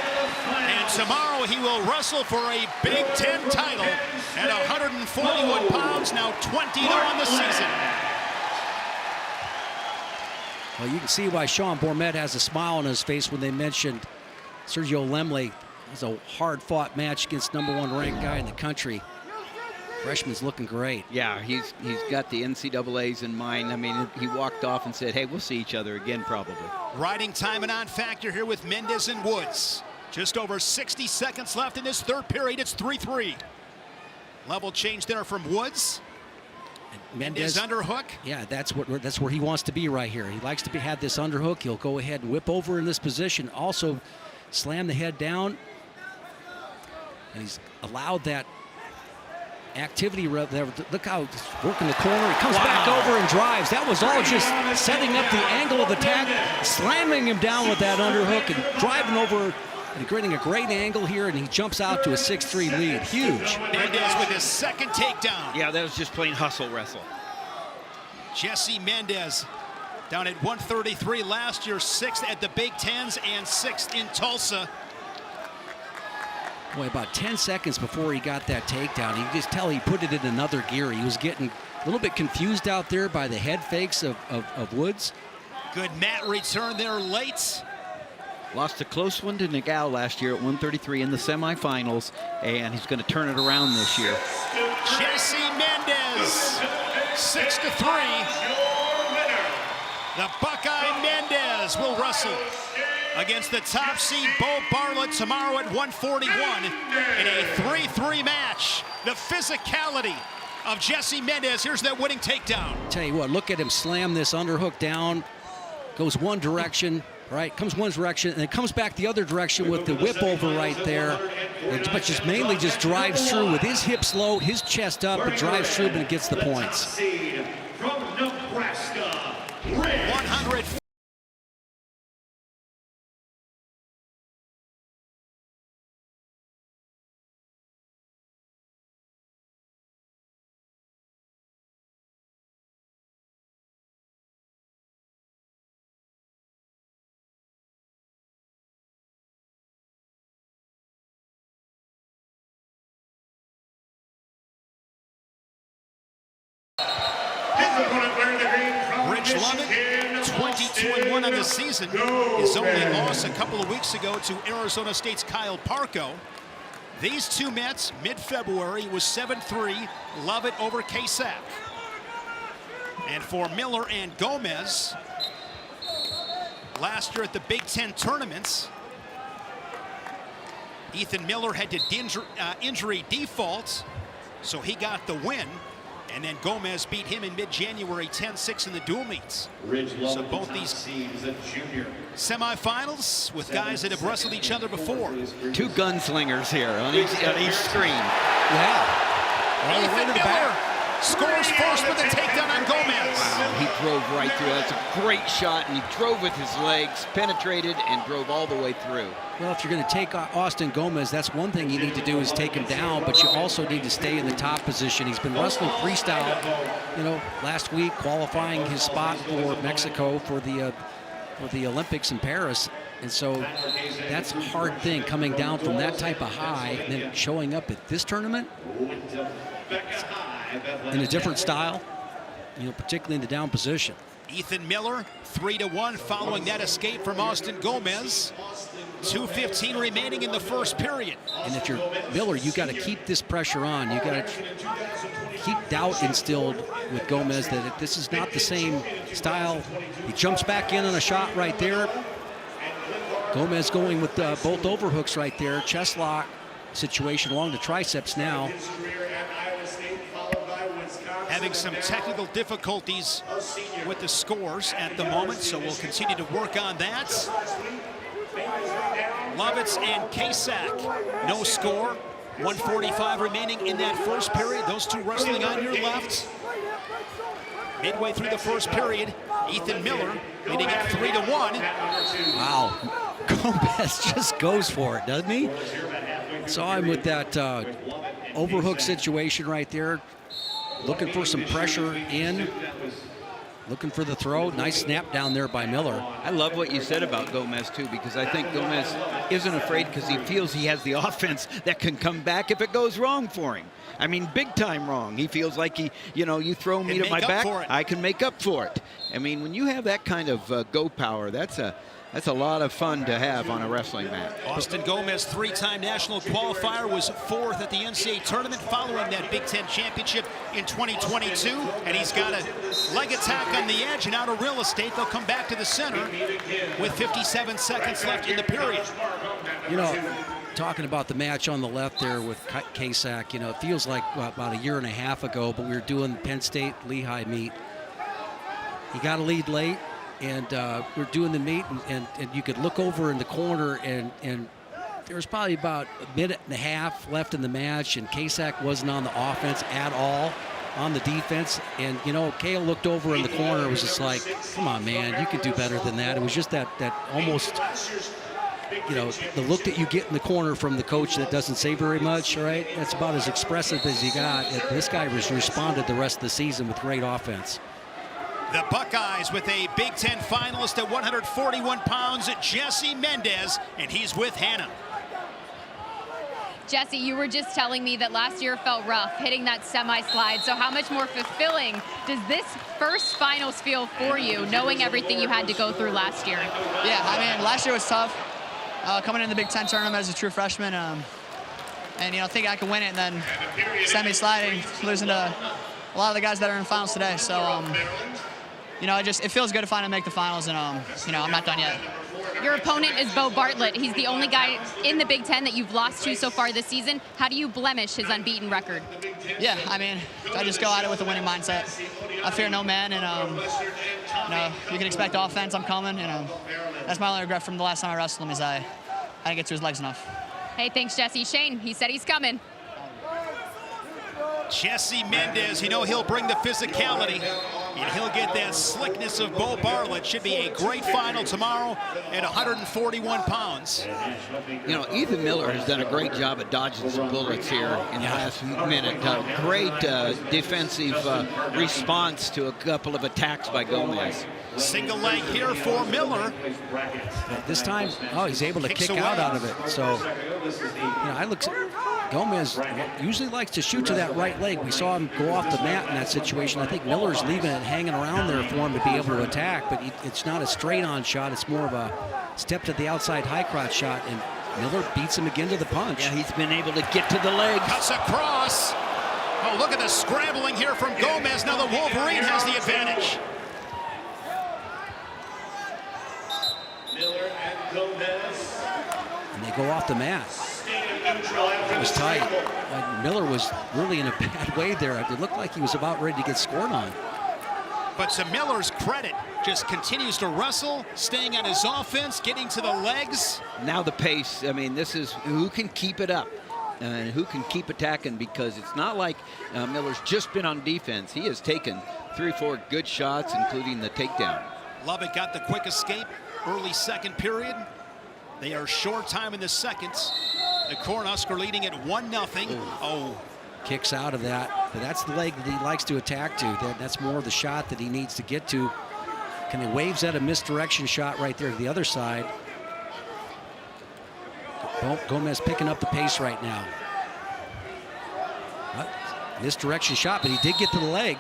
Speaker 1: And tomorrow he will wrestle for a Big Ten title at 141 pounds, now 20 on the season.
Speaker 3: Well, you can see why Sean Bourmet has a smile on his face when they mentioned Sergio Lemley. It was a hard-fought match against #1 ranked guy in the country. Freshman's looking great.
Speaker 2: Yeah, he's got the NCAAs in mind. I mean, he walked off and said, hey, we'll see each other again probably.
Speaker 1: Riding time and on factor here with Mendez and Woods. Just over 60 seconds left in this third period. It's 3-3. Level change there from Woods.
Speaker 3: Mendez
Speaker 1: underhook.
Speaker 3: Yeah, that's where he wants to be right here. He likes to have this underhook. He'll go ahead and whip over in this position. Also slam the head down. And he's allowed that activity there. Look how he's working the corner. He comes back over and drives. That was all just setting up the angle of attack, slamming him down with that underhook and driving over and creating a great angle here, and he jumps out to a 6-3 lead. Huge.
Speaker 1: Mendez with his second takedown.
Speaker 2: Yeah, that was just plain hustle wrestle.
Speaker 1: Jesse Mendez down at 133 last year, 6th at the Big Tens and 6th in Tulsa.
Speaker 3: Boy, about 10 seconds before he got that takedown, you can just tell he put it in another gear. He was getting a little bit confused out there by the head fakes of Woods.
Speaker 1: Good mat return there late.
Speaker 2: Lost a close one to Nagao last year at 133 in the semifinals, and he's going to turn it around this year.
Speaker 1: Jesse Mendez, 6-3. The Buckeye Mendez will wrestle against the top seed Bo Bartlett tomorrow at 141 in a 3-3 match. The physicality of Jesse Mendez. Here's that winning takedown.
Speaker 3: Tell you what, look at him slam this underhook down. Goes one direction, right? Comes one direction, and it comes back the other direction with the whip over right there. But just mainly just drives through with his hips low, his chest up, and drives through, but gets the points.
Speaker 4: From Nebraska,
Speaker 1: 100. Rich Lovett, 22-1 on the season. His only loss a couple of weeks ago to Arizona State's Kyle Parco. These two Mets, mid-February, was 7-3, Lovett over Kasach. And for Miller and Gomez, last year at the Big Ten tournaments, Ethan Miller had to injury default, so he got the win. And then Gomez beat him in mid-January, 10-6 in the dual meets. So both these semifinals with guys that have wrestled each other before.
Speaker 2: Two gunslingers here on each screen.
Speaker 3: Yeah. All the way to the back.
Speaker 1: Scores first with a takedown on Gomez.
Speaker 2: Wow, he drove right through. That's a great shot, and he drove with his legs, penetrated, and drove all the way through.
Speaker 3: Well, if you're going to take Austin Gomez, that's one thing you need to do is take him down, but you also need to stay in the top position. He's been wrestling freestyle, you know, last week, qualifying his spot for Mexico for the Olympics in Paris. And so that's a hard thing, coming down from that type of high and then showing up at this tournament in a different style, you know, particularly in the down position.
Speaker 1: Ethan Miller, 3-1 following that escape from Austin Gomez. 2:15 remaining in the first period.
Speaker 3: And if you're Miller, you got to keep this pressure on. You got to keep doubt instilled with Gomez that this is not the same style. He jumps back in on a shot right there. Gomez going with both overhooks right there. Chest lock situation along the triceps now.
Speaker 1: Having some technical difficulties with the scores at the moment, so we'll continue to work on that. Lovitz and Kasach, no score. 1:45 remaining in that first period. Those two wrestling on your left. Midway through the first period, Ethan Miller leading at 3-1.
Speaker 3: Wow, Gomez just goes for it, doesn't he? Saw him with that overhook situation right there, looking for some pressure in, looking for the throw. Nice snap down there by Miller.
Speaker 2: I love what you said about Gomez, too, because I think Gomez isn't afraid because he feels he has the offense that can come back if it goes wrong for him. I mean, big time wrong. He feels like you throw meat at my back, I can make up for it. I mean, when you have that kind of go power, that's a lot of fun to have on a wrestling mat.
Speaker 1: Austin Gomez, three-time national qualifier, was fourth at the NCAA tournament following that Big Ten championship in 2022. And he's got a leg attack on the edge and out of real estate. They'll come back to the center with 57 seconds left in the period.
Speaker 3: You know, talking about the match on the left there with Kasach, you know, it feels like about a year and a half ago, but we were doing Penn State Lehigh meet. He got a lead late. And we're doing the meet, and you could look over in the corner, and there was probably about a minute and a half left in the match, and Kasach wasn't on the offense at all, on the defense. And, you know, Kale looked over in the corner. It was just like, come on, man, you can do better than that. It was just that almost, you know, the look that you get in the corner from the coach that doesn't say very much, right? That's about as expressive as he got. And this guy was responded the rest of the season with great offense.
Speaker 1: The Buckeyes with a Big Ten finalist at 141 pounds, Jesse Mendez, and he's with Hannah.
Speaker 5: Jesse, you were just telling me that last year felt rough, hitting that semi-slide. So how much more fulfilling does this first finals feel for you, knowing everything you had to go through last year?
Speaker 7: Yeah, I mean, last year was tough. Coming in the Big Ten tournament as a true freshman, and, you know, thinking I could win it, and then semi-sliding, losing to a lot of the guys that are in the finals today. So, you know, it feels good to finally make the finals, and, you know, I'm not done yet.
Speaker 5: Your opponent is Bo Bartlett. He's the only guy in the Big Ten that you've lost to so far this season. How do you blemish his unbeaten record?
Speaker 7: Yeah, I mean, I just go at it with a winning mindset. I fear no man, and, you know, you can expect offense. I'm coming, and that's my only regret from the last time I wrestled him is I didn't get to his legs enough.
Speaker 5: Hey, thanks, Jesse. Shane, he said he's coming.
Speaker 1: Jesse Mendez, you know he'll bring the physicality, and he'll get that slickness of Bo Bartlett. Should be a great final tomorrow at 141 pounds.
Speaker 2: You know, Ethan Miller has done a great job at dodging some bullets here in the last minute. Great defensive response to a couple of attacks by Gomez.
Speaker 1: Single leg here for Miller.
Speaker 3: This time, he's able to kick out of it. So, you know, Gomez usually likes to shoot to that right leg. We saw him go off the mat in that situation. I think Miller's leaving it hanging around there for him to be able to attack, but it's not a straight-on shot. It's more of a step to the outside high crotch shot, and Miller beats him again to the punch.
Speaker 2: Yeah, he's been able to get to the leg.
Speaker 1: Cuts across. Oh, look at the scrambling here from Gomez. Now the Wolverine has the advantage.
Speaker 4: Miller and Gomez.
Speaker 3: And they go off the mat. It was tight. Miller was really in a bad way there. It looked like he was about ready to get scored on.
Speaker 1: But to Miller's credit, just continues to wrestle, staying on his offense, getting to the legs.
Speaker 2: Now the pace, I mean, this is who can keep it up and who can keep attacking, because it's not like Miller's just been on defense. He has taken 3 or 4 good shots, including the takedown.
Speaker 1: Lovett got the quick escape early second period. They are short time in the seconds. The Cornhusker leading at 1-0. Oh.
Speaker 3: Kicks out of that, but that's the leg that he likes to attack to. That's more of the shot that he needs to get to. Kind of waves at a misdirection shot right there to the other side. Gomez picking up the pace right now. Misdirection shot, but he did get to the leg.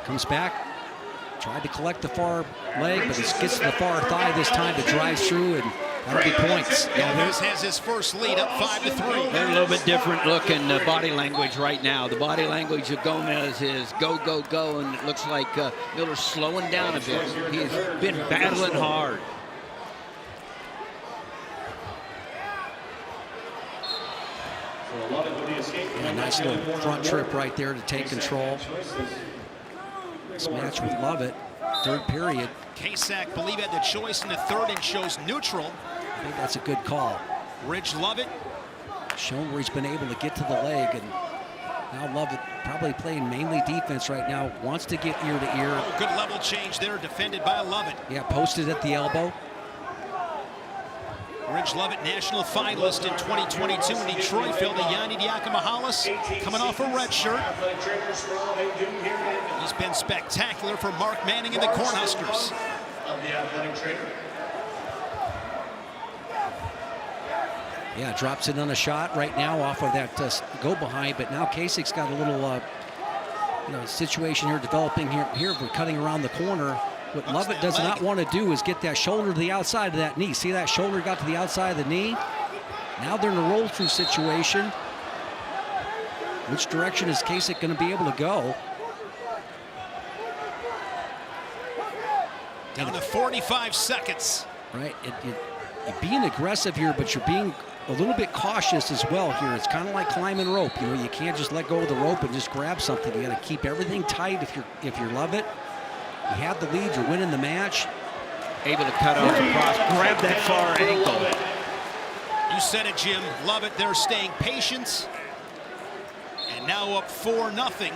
Speaker 3: Comes back, tried to collect the far leg, but he gets to the far thigh this time to drive through, and that'll be points.
Speaker 1: Gomez has his first lead, up 5-3.
Speaker 2: They're a little bit different look in body language right now. The body language of Gomez is go, go, go, and it looks like Miller's slowing down a bit. He's been battling hard.
Speaker 3: Yeah, nice little front trip right there to take control. This match with Lovett, third period.
Speaker 1: Kasak, believe, had the choice in the third and shows neutral.
Speaker 3: I think that's a good call.
Speaker 1: Ridge Lovett.
Speaker 3: Shown where he's been able to get to the leg, and now Lovett probably playing mainly defense right now, wants to get ear to ear.
Speaker 1: Oh, good level change there, defended by Lovett.
Speaker 3: Yeah, posted at the elbow.
Speaker 1: Ridge Lovett, national finalist in 2022 in Detroit, fell to Yanni Diakomahalis, coming off a red shirt. He's been spectacular for Mark Manning and the Cornhuskers.
Speaker 3: Yeah, drops it on a shot right now off of that go behind, but now Kasik's got a little situation here developing here. We're cutting around the corner. What Lovett does not want to do is get that shoulder to the outside of that knee. See that shoulder got to the outside of the knee? Now they're in a roll-through situation. Which direction is Kasich going to be able to go?
Speaker 1: Down to 45 seconds.
Speaker 3: Right, you're being aggressive here, but you're being a little bit cautious as well here. It's kind of like climbing rope. You know, you can't just let go of the rope and just grab something. You got to keep everything tight if you're Lovett. You have the lead, you're winning the match.
Speaker 2: Able to cut off across, grab that far ankle.
Speaker 1: You said it, Jim. Lovett, they're staying patient. And now up 4-0.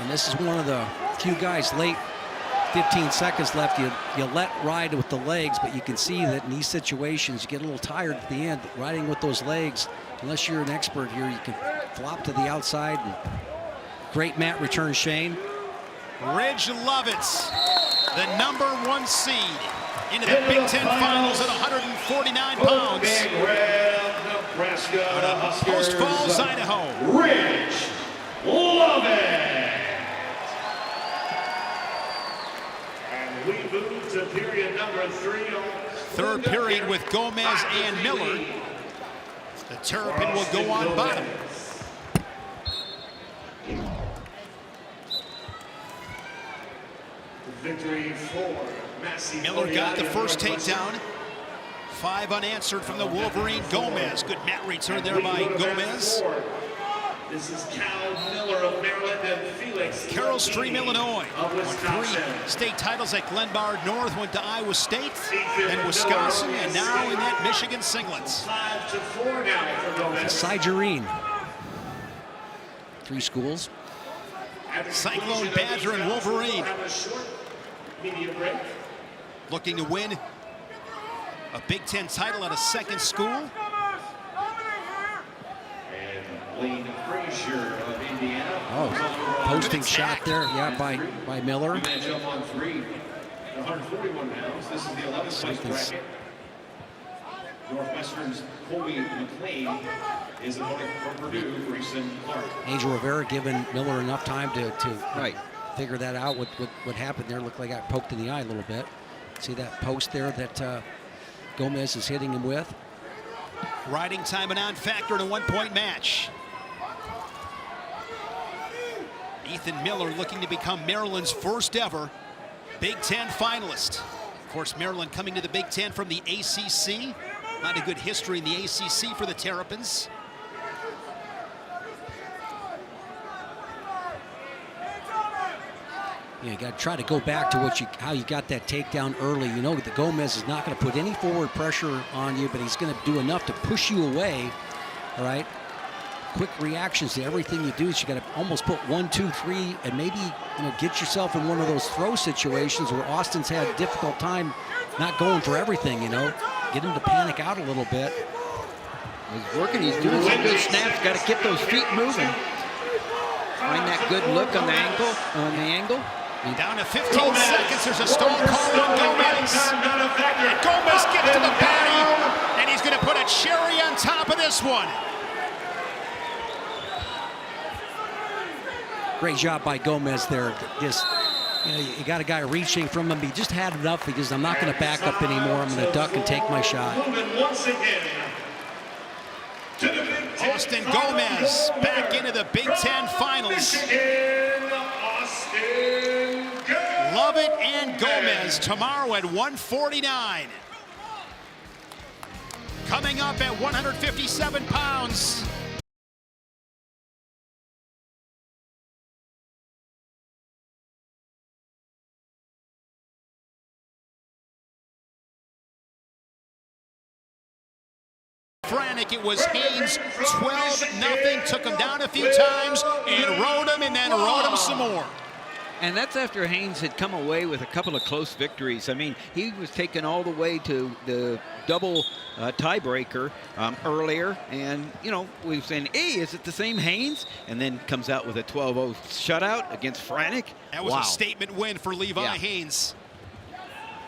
Speaker 3: And this is one of the few guys late, 15 seconds left. You let ride with the legs, but you can see that in these situations, you get a little tired at the end. Riding with those legs, unless you're an expert here, you can flop to the outside. And great mat return, Shane.
Speaker 1: Ridge Lovett, the #1 seed, into the Big Ten Finals at 149 pounds. Out of Post Falls, Idaho.
Speaker 4: Ridge Lovett. And we move to period number 3.
Speaker 1: Third period with Gomez and Miller. The Terrapin will go on bottom.
Speaker 4: Victory for Massey.
Speaker 1: Miller got the first takedown. 5 unanswered from the Wolverine. Gomez, good mat return there by Gomez.
Speaker 4: This is Cal Miller of Maryland and Felix.
Speaker 1: Carroll Stream, Illinois. Won 3 state titles at Glenbard North, went to Iowa State, then Wisconsin, and now in that Michigan singlets.
Speaker 4: 5-4 now for Gomez.
Speaker 3: Cygerine. 3 schools.
Speaker 1: Cyclone, Badger, and Wolverine. Looking to win a Big Ten title at a second school.
Speaker 4: And Lane Frazier of Indiana.
Speaker 3: Oh, posting shot there, yeah, by Miller.
Speaker 4: Jump on 3. 141 pounds. This is the 11th place bracket. Northwestern's Colby McLean is opponent from Purdue, Grayson Clark.
Speaker 3: Angel Rivera giving Miller enough time to figure that out. What happened there looked like I got poked in the eye a little bit. See that post there that Gomez is hitting him with?
Speaker 1: Riding time a non-factor in a one-point match. Ethan Miller looking to become Maryland's first ever Big Ten finalist. Of course, Maryland coming to the Big Ten from the ACC. Not a good history in the ACC for the Terrapins.
Speaker 3: Yeah, you got to try to go back to how you got that takedown early. You know that Gomez is not going to put any forward pressure on you, but he's going to do enough to push you away. All right. Quick reactions to everything you do. Is you got to almost put 1, 2, 3, and maybe get yourself in one of those throw situations where Austin's had a difficult time not going for everything. Get him to panic out a little bit.
Speaker 2: He's working. He's doing some good snaps. Got to get those feet moving. Find that good look on the angle.
Speaker 1: Down to 15 seconds. There's a stall call on Gomez. And Gomez gets to the body, and he's going to put a cherry on top of this one.
Speaker 3: Great job by Gomez there. Just, you got a guy reaching from him. He just had enough because I'm not going to back up anymore. I'm going to duck and take my shot.
Speaker 1: Austin Gomez back into the Big Ten Finals. Lovett and Gomez tomorrow at 149. Coming up at 157 pounds. Frantic, it was Haynes 12-0, took him down a few times and rode him and then rode him some more.
Speaker 2: And that's after Haynes had come away with a couple of close victories. I mean, he was taken all the way to the double tiebreaker earlier. And, we were saying, hey, is it the same Haynes? And then comes out with a 12-0 shutout against Frantic.
Speaker 1: That was a statement win for Levi Haynes.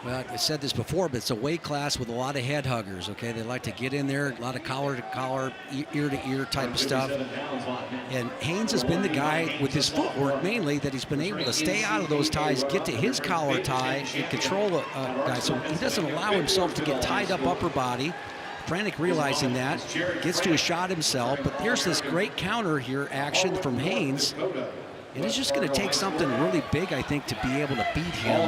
Speaker 3: Well, I said this before, but it's a weight class with a lot of head huggers, okay? They like to get in there, a lot of collar-to-collar, ear-to-ear type of stuff. And Haynes has been the guy with his footwork mainly that he's been able to stay out of those ties, get to his collar tie, and control a guy. So he doesn't allow himself to get tied up upper body. Frantic realizing that, gets to a shot himself, but there's this great counter here action from Haynes. And it's just going to take something really big, I think, to be able to beat him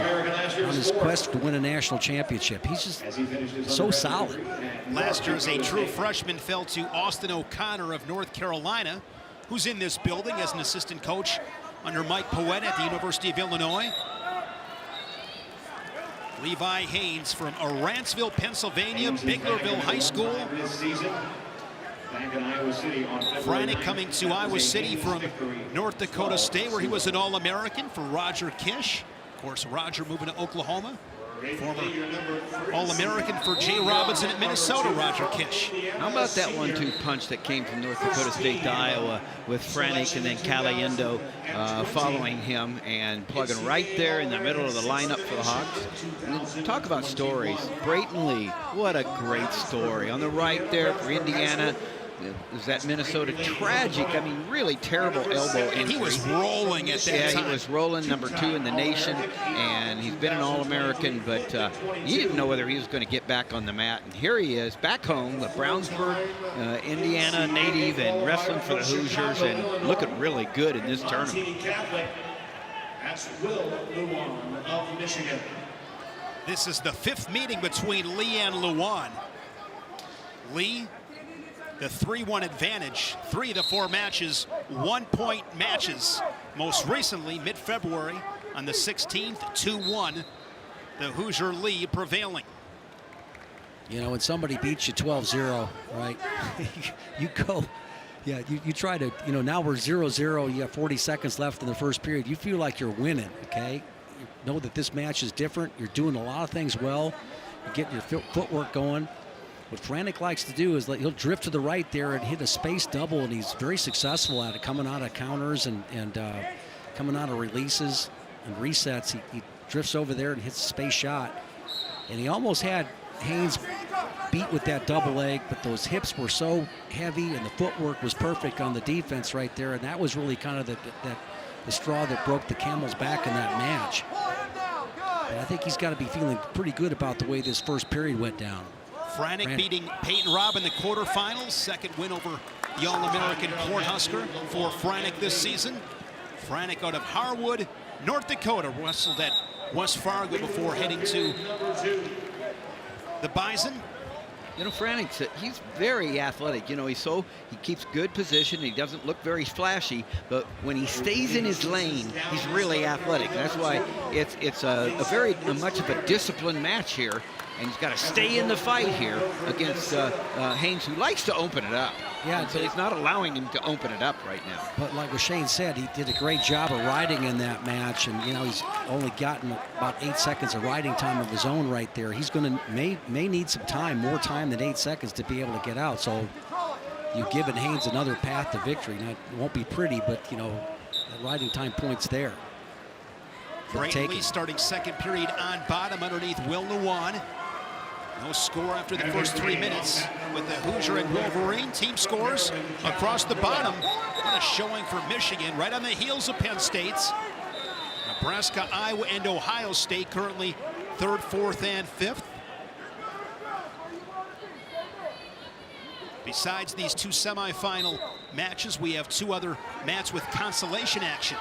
Speaker 3: on his quest to win a national championship. He's just so solid.
Speaker 1: Last year, as a true freshman, fell to Austin O'Connor of North Carolina, who's in this building as an assistant coach under Mike Poeta at the University of Illinois. Levi Haynes from Aransville, Pennsylvania, Biglerville High School. Frantic coming to Iowa City from North Dakota State, where he was an All-American for Roger Kish. Of course, Roger moving to Oklahoma. Former All-American for Jay Robinson at Minnesota, Roger Kish.
Speaker 2: How about that 1-2 punch that came from North Dakota State to Iowa with Frantic and then Caliendo following him and plugging right there in the middle of the lineup for the Hawks. And talk about stories. Brayton Lee, what a great story. On the right there for Indiana. It was that Minnesota tragic, I mean, really terrible elbow injury.
Speaker 1: And he was rolling at that time.
Speaker 2: Yeah, he was rolling, number 2 in the nation, and he's been an All-American, but he didn't know whether he was going to get back on the mat. And here he is, back home, the Brownsburg, Indiana native, and wrestling for the Hoosiers, and looking really good in this tournament.
Speaker 4: That's Will Luan of Michigan.
Speaker 1: This is the 5th meeting between Lee and Luan. Lee, the 3-1 advantage, 3 of the 4 matches, 1-point matches. Most recently, mid-February, on the 16th, 2-1, the Hoosier Lee prevailing.
Speaker 3: When somebody beats you 12-0, right, you go, you try to, now we're 0-0, you have 40 seconds left in the first period. You feel like you're winning, okay? You know that this match is different. You're doing a lot of things well. You're getting your footwork going. What Frantic likes to do is he'll drift to the right there and hit a space double, and he's very successful at it, coming out of counters and coming out of releases and resets. He drifts over there and hits a space shot. And he almost had Haynes beat with that double leg, but those hips were so heavy and the footwork was perfect on the defense right there, and that was really kind of the straw that broke the camel's back in that match. But I think he's got to be feeling pretty good about the way this first period went down.
Speaker 1: Franek beating Peyton Robb in the quarterfinals. Second win over the All-American Cornhusker for Franek this season. Franek out of Harwood, North Dakota, wrestled at West Fargo before heading to the Bison.
Speaker 2: You know, Franek, he's very athletic. You know, he keeps good position. He doesn't look very flashy, but when he stays in his lane, he's really athletic. And that's why it's a very much of a disciplined match here. And he's got to stay in the fight here against Haynes, who likes to open it up. Yeah, so he's not allowing him to open it up right now.
Speaker 3: But like what Shane said, he did a great job of riding in that match, and you know he's only gotten about 8 seconds of riding time of his own right there. He's going to may need some time, more time than 8 seconds to be able to get out. So you've given Haynes another path to victory. Now, it won't be pretty, but you know the riding time points there.
Speaker 1: Brayton Lee starting second period on bottom underneath Will Lewan. No score after the first 3 minutes with the Hoosier and Wolverine. Team scores across the bottom. What a showing for Michigan, right on the heels of Penn State's. Nebraska, Iowa, and Ohio State currently 3rd, 4th, and 5th. Besides these 2 semifinal matches, we have 2 other matches with consolation action.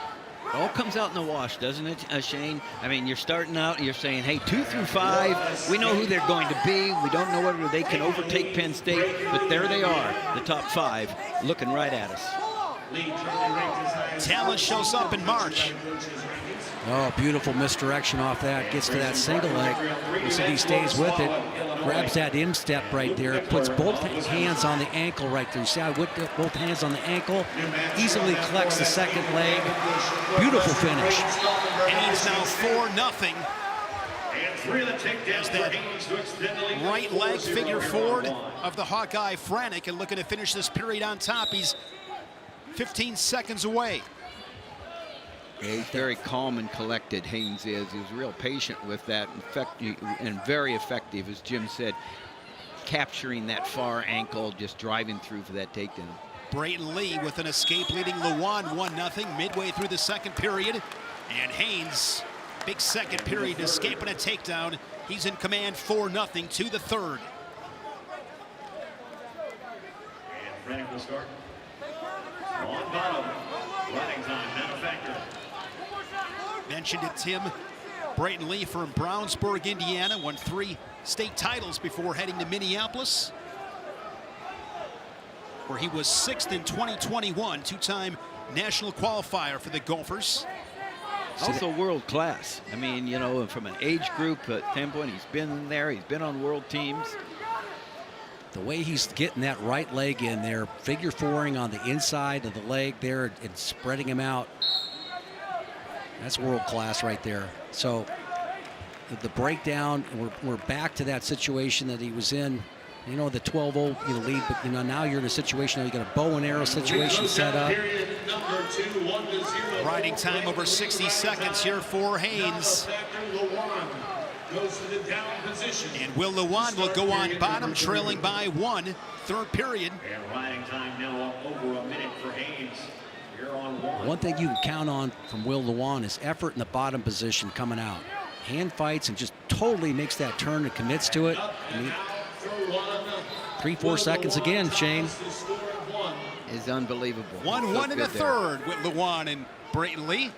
Speaker 2: It all comes out in the wash, doesn't it, Shane? I mean, you're starting out and you're saying, hey, 2 through 5, we know who they're going to be. We don't know whether they can overtake Penn State, but there they are, the top 5, looking right at us.
Speaker 1: Talent shows up in March.
Speaker 3: Oh, beautiful misdirection off that. Gets to that single leg. You see he stays with it. Grabs that instep right there. Puts both hands on the ankle right there. You see how I whipped both hands on the ankle? Easily collects the second leg. Beautiful finish.
Speaker 1: Haynes now 4-0. As that right leg figure forward of the Hawkeye Franek, and looking to finish this period on top. He's 15 seconds away.
Speaker 2: Yeah, he's very calm and collected, Haynes is. He was real patient with that and very effective, as Jim said, capturing that far ankle, just driving through for that takedown.
Speaker 1: Brayton Lee with an escape leading Lewan 1-0 midway through the second period. And Haynes, big second period, escaping a takedown. He's in command 4-0 to the third.
Speaker 4: And Franek will start. On bottom, running time, not a factor.
Speaker 1: Mentioned it, Tim. Brayton Lee from Brownsburg, Indiana, won 3 state titles before heading to Minneapolis, where he was 6th in 2021, 2-time national qualifier for the Gophers.
Speaker 2: Also world class. I mean, you know, from an age group standpoint, he's been there, he's been on world teams.
Speaker 3: The way he's getting that right leg in there, figure fouring on the inside of the leg there and spreading him out. That's world class right there. So the breakdown, we're back to that situation that he was in. You know, the 12-0 lead, but you know now you're in a situation where you got a bow and arrow situation set up.
Speaker 1: Riding time over 60 seconds here for Haynes. And Will Lewan will go on bottom, trailing by 1, third period.
Speaker 4: And riding time now over a minute for Haynes. Here on 1.
Speaker 3: One thing you can count on from Will Lewan is effort in the bottom position coming out. Hand fights and just totally makes that turn and commits to it. I mean, 3-4 seconds again, Shane.
Speaker 2: Is unbelievable.
Speaker 1: 1-1 in the third with Lewan and Brayton Lee.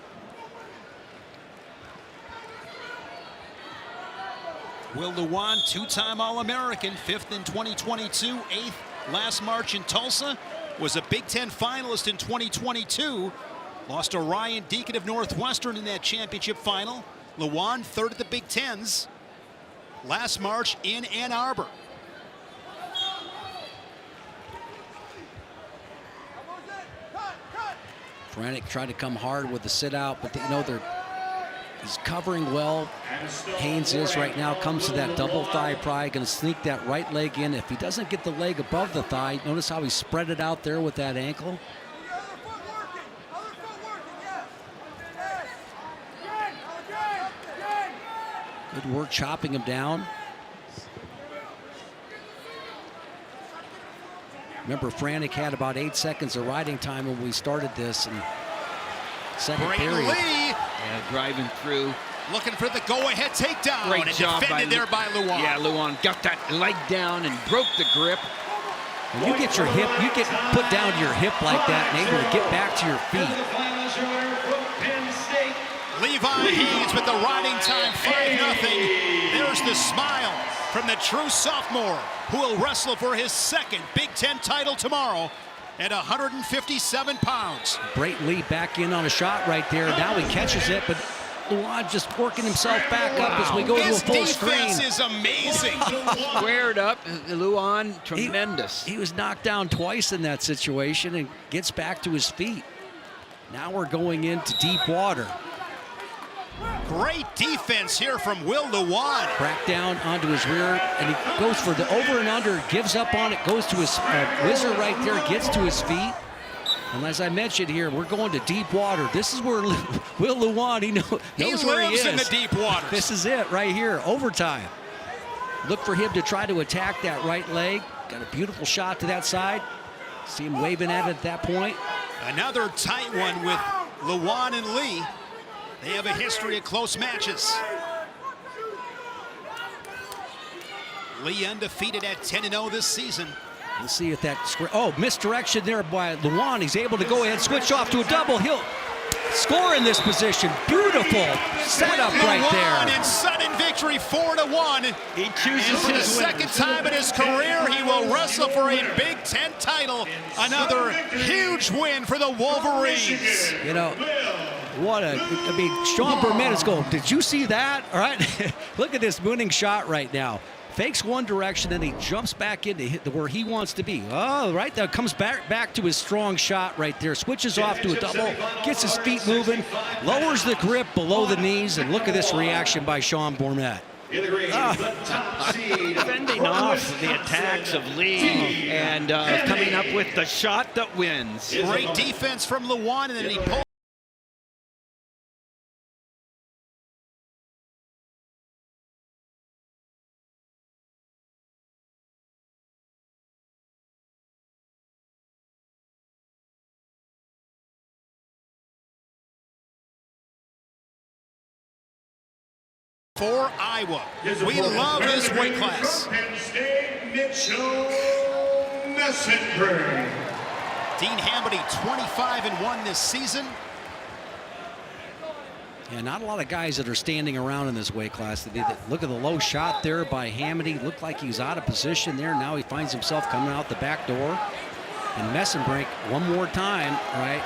Speaker 1: Will Lewan, 2-time All-American, 5th in 2022, 8th last March in Tulsa. Was a Big Ten finalist in 2022. Lost to Ryan Deacon of Northwestern in that championship final. Lewan, 3rd at the Big Tens last March in Ann Arbor.
Speaker 3: Franek tried to come hard with the sit out, but you know he's covering well. Haynes is right now, comes to that double thigh pry, going to sneak that right leg in. If he doesn't get the leg above the thigh, notice how he spread it out there with that ankle. Good work chopping him down. Remember, Franek had about 8 seconds of riding time when we started this, and second
Speaker 1: Great
Speaker 3: period.
Speaker 1: Lee
Speaker 2: Yeah, driving through.
Speaker 1: looking for the go-ahead takedown.
Speaker 2: Great
Speaker 1: and
Speaker 2: job
Speaker 1: defended there by Luan.
Speaker 2: Yeah, Luan got that leg down and broke the grip.
Speaker 3: When you get your hip, you get put down to your hip like that and able to get back to your feet.
Speaker 1: Levi Hayes with the riding time, 5-0. There's the smile from the true sophomore who will wrestle for his second Big Ten title tomorrow at 157 pounds.
Speaker 3: Brayton Lee back in on a shot right there. Now he catches it, but Luan just working himself back up as we go to a
Speaker 1: His
Speaker 3: full screen.
Speaker 1: defense is amazing.
Speaker 2: Squared up, Luan, tremendous.
Speaker 3: He was knocked down twice in that situation and gets back to his feet. Now we're going into deep water.
Speaker 1: Great defense here from Will Luan.
Speaker 3: Crack down onto his rear, and he goes for the over and under, gives up on it, goes to his whizzer right there, gets to his feet. And as I mentioned here, we're going to deep water. This is where Will Luan, knows where he is.
Speaker 1: He lives in the deep waters.
Speaker 3: This is it right here, overtime. Look for him to try to attack that right leg. Got a beautiful shot to that side. See him waving at it at that point.
Speaker 1: Another tight one with Luan and Lee. They have a history of close matches. Lee undefeated at 10-0 this season.
Speaker 3: We'll see if that misdirection there by Luan. He's able to go ahead, switch off to a double. He'll score in this position. Beautiful setup right
Speaker 1: Luan
Speaker 3: there.
Speaker 1: in sudden victory, 4-1.
Speaker 2: He chooses
Speaker 1: And for the
Speaker 2: his
Speaker 1: second time in his career, he will wrestle for a Big Ten title. Another huge win for the Wolverines.
Speaker 3: You know, Sean Burnett is going, did you see that? All right, look at this winning shot right now. Fakes one direction, then he jumps back into where he wants to be. Oh, right there, comes back to his strong shot right there. Switches off to a double, gets his feet moving, lowers the grip below the knees, and look at this reaction by Sean Burnett.
Speaker 2: Fending off the attacks of Lee and coming up with the shot that wins.
Speaker 1: Great defense from Luan, and then he pulls. For Iowa. We love this weight class. Dean Hamady, 25-1 this season.
Speaker 3: Yeah, not a lot of guys that are standing around in this weight class. Look at the low shot there by Hamady. Looked like he was out of position there. Now he finds himself coming out the back door. And Messenbrink one more time, right?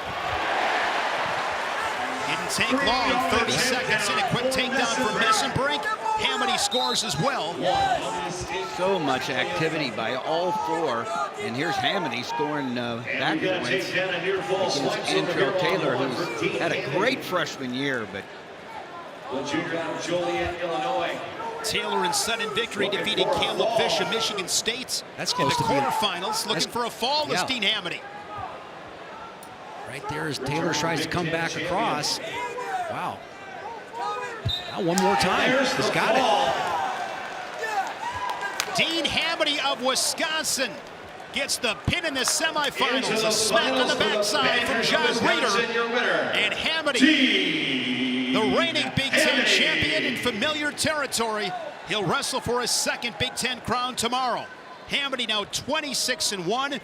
Speaker 1: Didn't take long, 30 seconds in a quick takedown from Messenbrink. Hamady scores as well.
Speaker 2: So much activity by all four. And here's Hamady scoring back points against Antrell Taylor, who's had a great freshman year. But
Speaker 4: junior out of Joliet, Illinois.
Speaker 1: Taylor in sudden victory defeating Caleb Fish of Michigan State.
Speaker 3: That's
Speaker 1: in
Speaker 3: close
Speaker 1: the
Speaker 3: to being-
Speaker 1: quarterfinals, looking for a fall is
Speaker 3: Yeah.
Speaker 1: Dean Hamady.
Speaker 3: Right there as Taylor tries to come back across. Wow. Now one more time. He's got it.
Speaker 1: Dean Hamady of Wisconsin gets the pin in the semifinals. A smack on the backside from John Reeder. And Hamady, the reigning Big Ten champion in familiar territory, he'll wrestle for his second Big Ten crown tomorrow. Hamady now 26-1,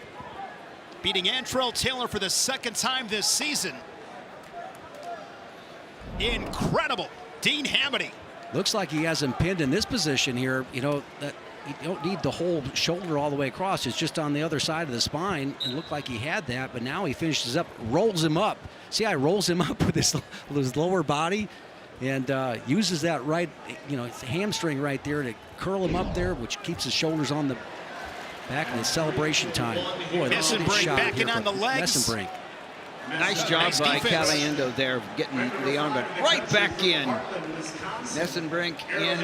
Speaker 1: beating Antrell Taylor for the second time this season. Incredible, Dean Hamady.
Speaker 3: Looks like he has him pinned in this position here. You know, that you don't need the whole shoulder all the way across. It's just on the other side of the spine. It looked like he had that, but now he finishes up, rolls him up. See how he rolls him up with his lower body and uses that right, it's hamstring right there to curl him up there, which keeps his shoulders on the back in the celebration time. Boy, that's a good
Speaker 1: Messenbrink
Speaker 3: shot
Speaker 1: backing
Speaker 3: here
Speaker 1: on
Speaker 3: from
Speaker 1: the legs.
Speaker 3: Messenbrink.
Speaker 2: nice job
Speaker 1: Nice
Speaker 2: by
Speaker 1: defense.
Speaker 2: Caliendo there, getting the arm, but right back in. Messenbrink in,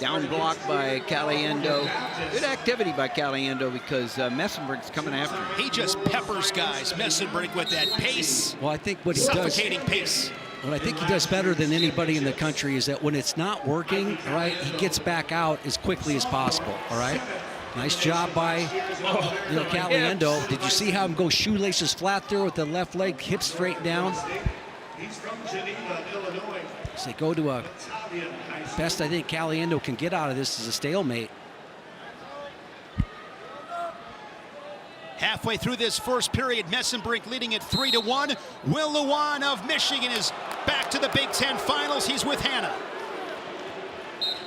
Speaker 2: down block by Caliendo. Good activity by Caliendo because Messenbrink's coming after him.
Speaker 1: He just peppers guys. Messenbrink with that pace,
Speaker 3: Well, I think what he does,
Speaker 1: suffocating pace.
Speaker 3: what I think he does better than anybody in the country is that when it's not working, right, he gets back out as quickly as possible, all right? Nice job by Caliendo. Did you see how him go shoelaces flat there with the left leg, hip straight down?
Speaker 4: He's from Geneva, Illinois.
Speaker 3: So they go to a best I think Caliendo can get out of this is a stalemate.
Speaker 1: Halfway through this first period, Messenbrink leading it 3-1. Will Lewan of Michigan is back to the Big Ten Finals. He's with Hannah.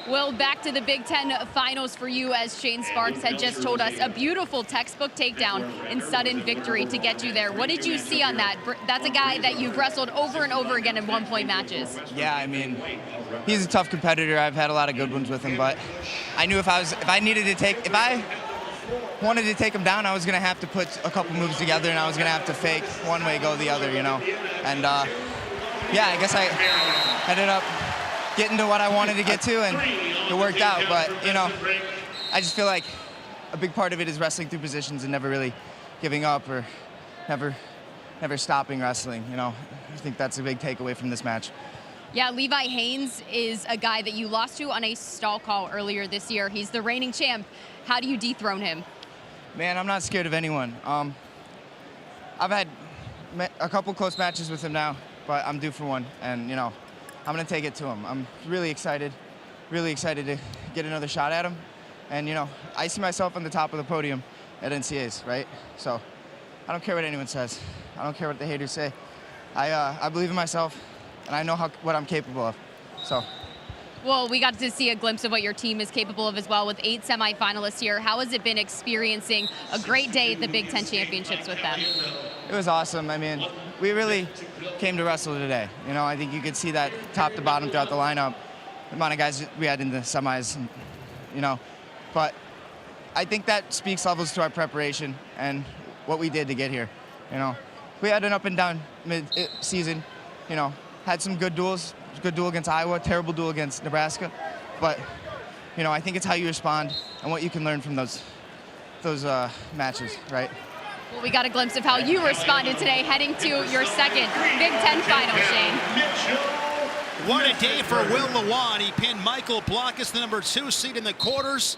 Speaker 5: Will, back to the Big Ten Finals for you, as Shane Sparks had just told us. A beautiful textbook takedown in sudden victory to get you there. What did you see on that? That's a guy that you've wrestled over and over again in one-point matches.
Speaker 8: Yeah, I mean, he's a tough competitor. I've had a lot of good ones with him, but I knew if I wanted to take him down, I was going to have to put a couple moves together, and I was going to have to fake one way, go the other, And, yeah, I guess I ended up getting to what I wanted to get to, and it worked out. But, I just feel like a big part of it is wrestling through positions and never really giving up or never stopping wrestling, I think that's a big takeaway from this match.
Speaker 5: Yeah, Levi Haynes is a guy that you lost to on a stall call earlier this year. He's the reigning champ. How do you dethrone him?
Speaker 8: Man, I'm not scared of anyone. I've had a couple close matches with him now, but I'm due for one, and I'm gonna take it to him. I'm really excited to get another shot at him, and I see myself on the top of the podium at NCAs, right? So I don't care what anyone says. I don't care what the haters say. I believe in myself, and I know what I'm capable of. So.
Speaker 5: Well, we got to see a glimpse of what your team is capable of as well with 8 semifinalists here. How has it been experiencing a great day at the Big Ten Championships with them?
Speaker 8: It was awesome. I mean, we really came to wrestle today. I think you could see that top to bottom throughout the lineup, the amount of guys we had in the semis, But I think that speaks levels to our preparation and what we did to get here. We had an up and down mid-season, had some good duels. Good duel against Iowa, terrible duel against Nebraska. But, I think it's how you respond and what you can learn from those matches, right?
Speaker 5: Well, we got a glimpse of how you responded today, heading to your second Big Ten final, Shane.
Speaker 1: What a day for Will Lewan. He pinned Michael Blockus, the number 2 seed in the quarters,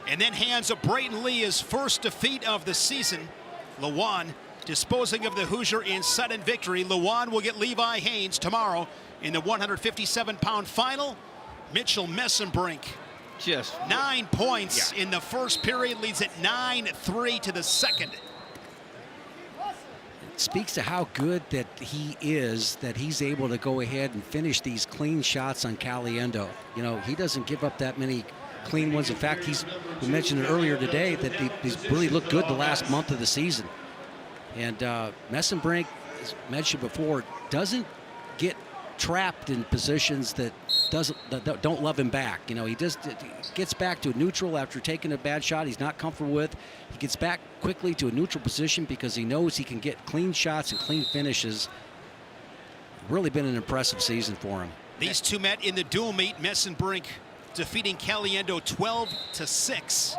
Speaker 1: and then hands up Brayton Lee his first defeat of the season. Lewan disposing of the Hoosier in sudden victory. Lewan will get Levi Haynes tomorrow in the 157-pound final. Mitchell Messenbrink, just 9 points in the first period, leads at 9-3 to the second.
Speaker 3: It speaks to how good that he is, that he's able to go ahead and finish these clean shots on Caliendo. He doesn't give up that many clean ones. In fact, we mentioned it earlier today that he's really looked good the last month of the season. And Messenbrink, as mentioned before, doesn't get trapped in positions that don't love him back. He just gets back to a neutral after taking a bad shot he's not comfortable with. He gets back quickly to a neutral position because he knows he can get clean shots and clean finishes. Really been an impressive season for him.
Speaker 1: These two met in the dual meet. Messenbrink defeating Caliendo 12-6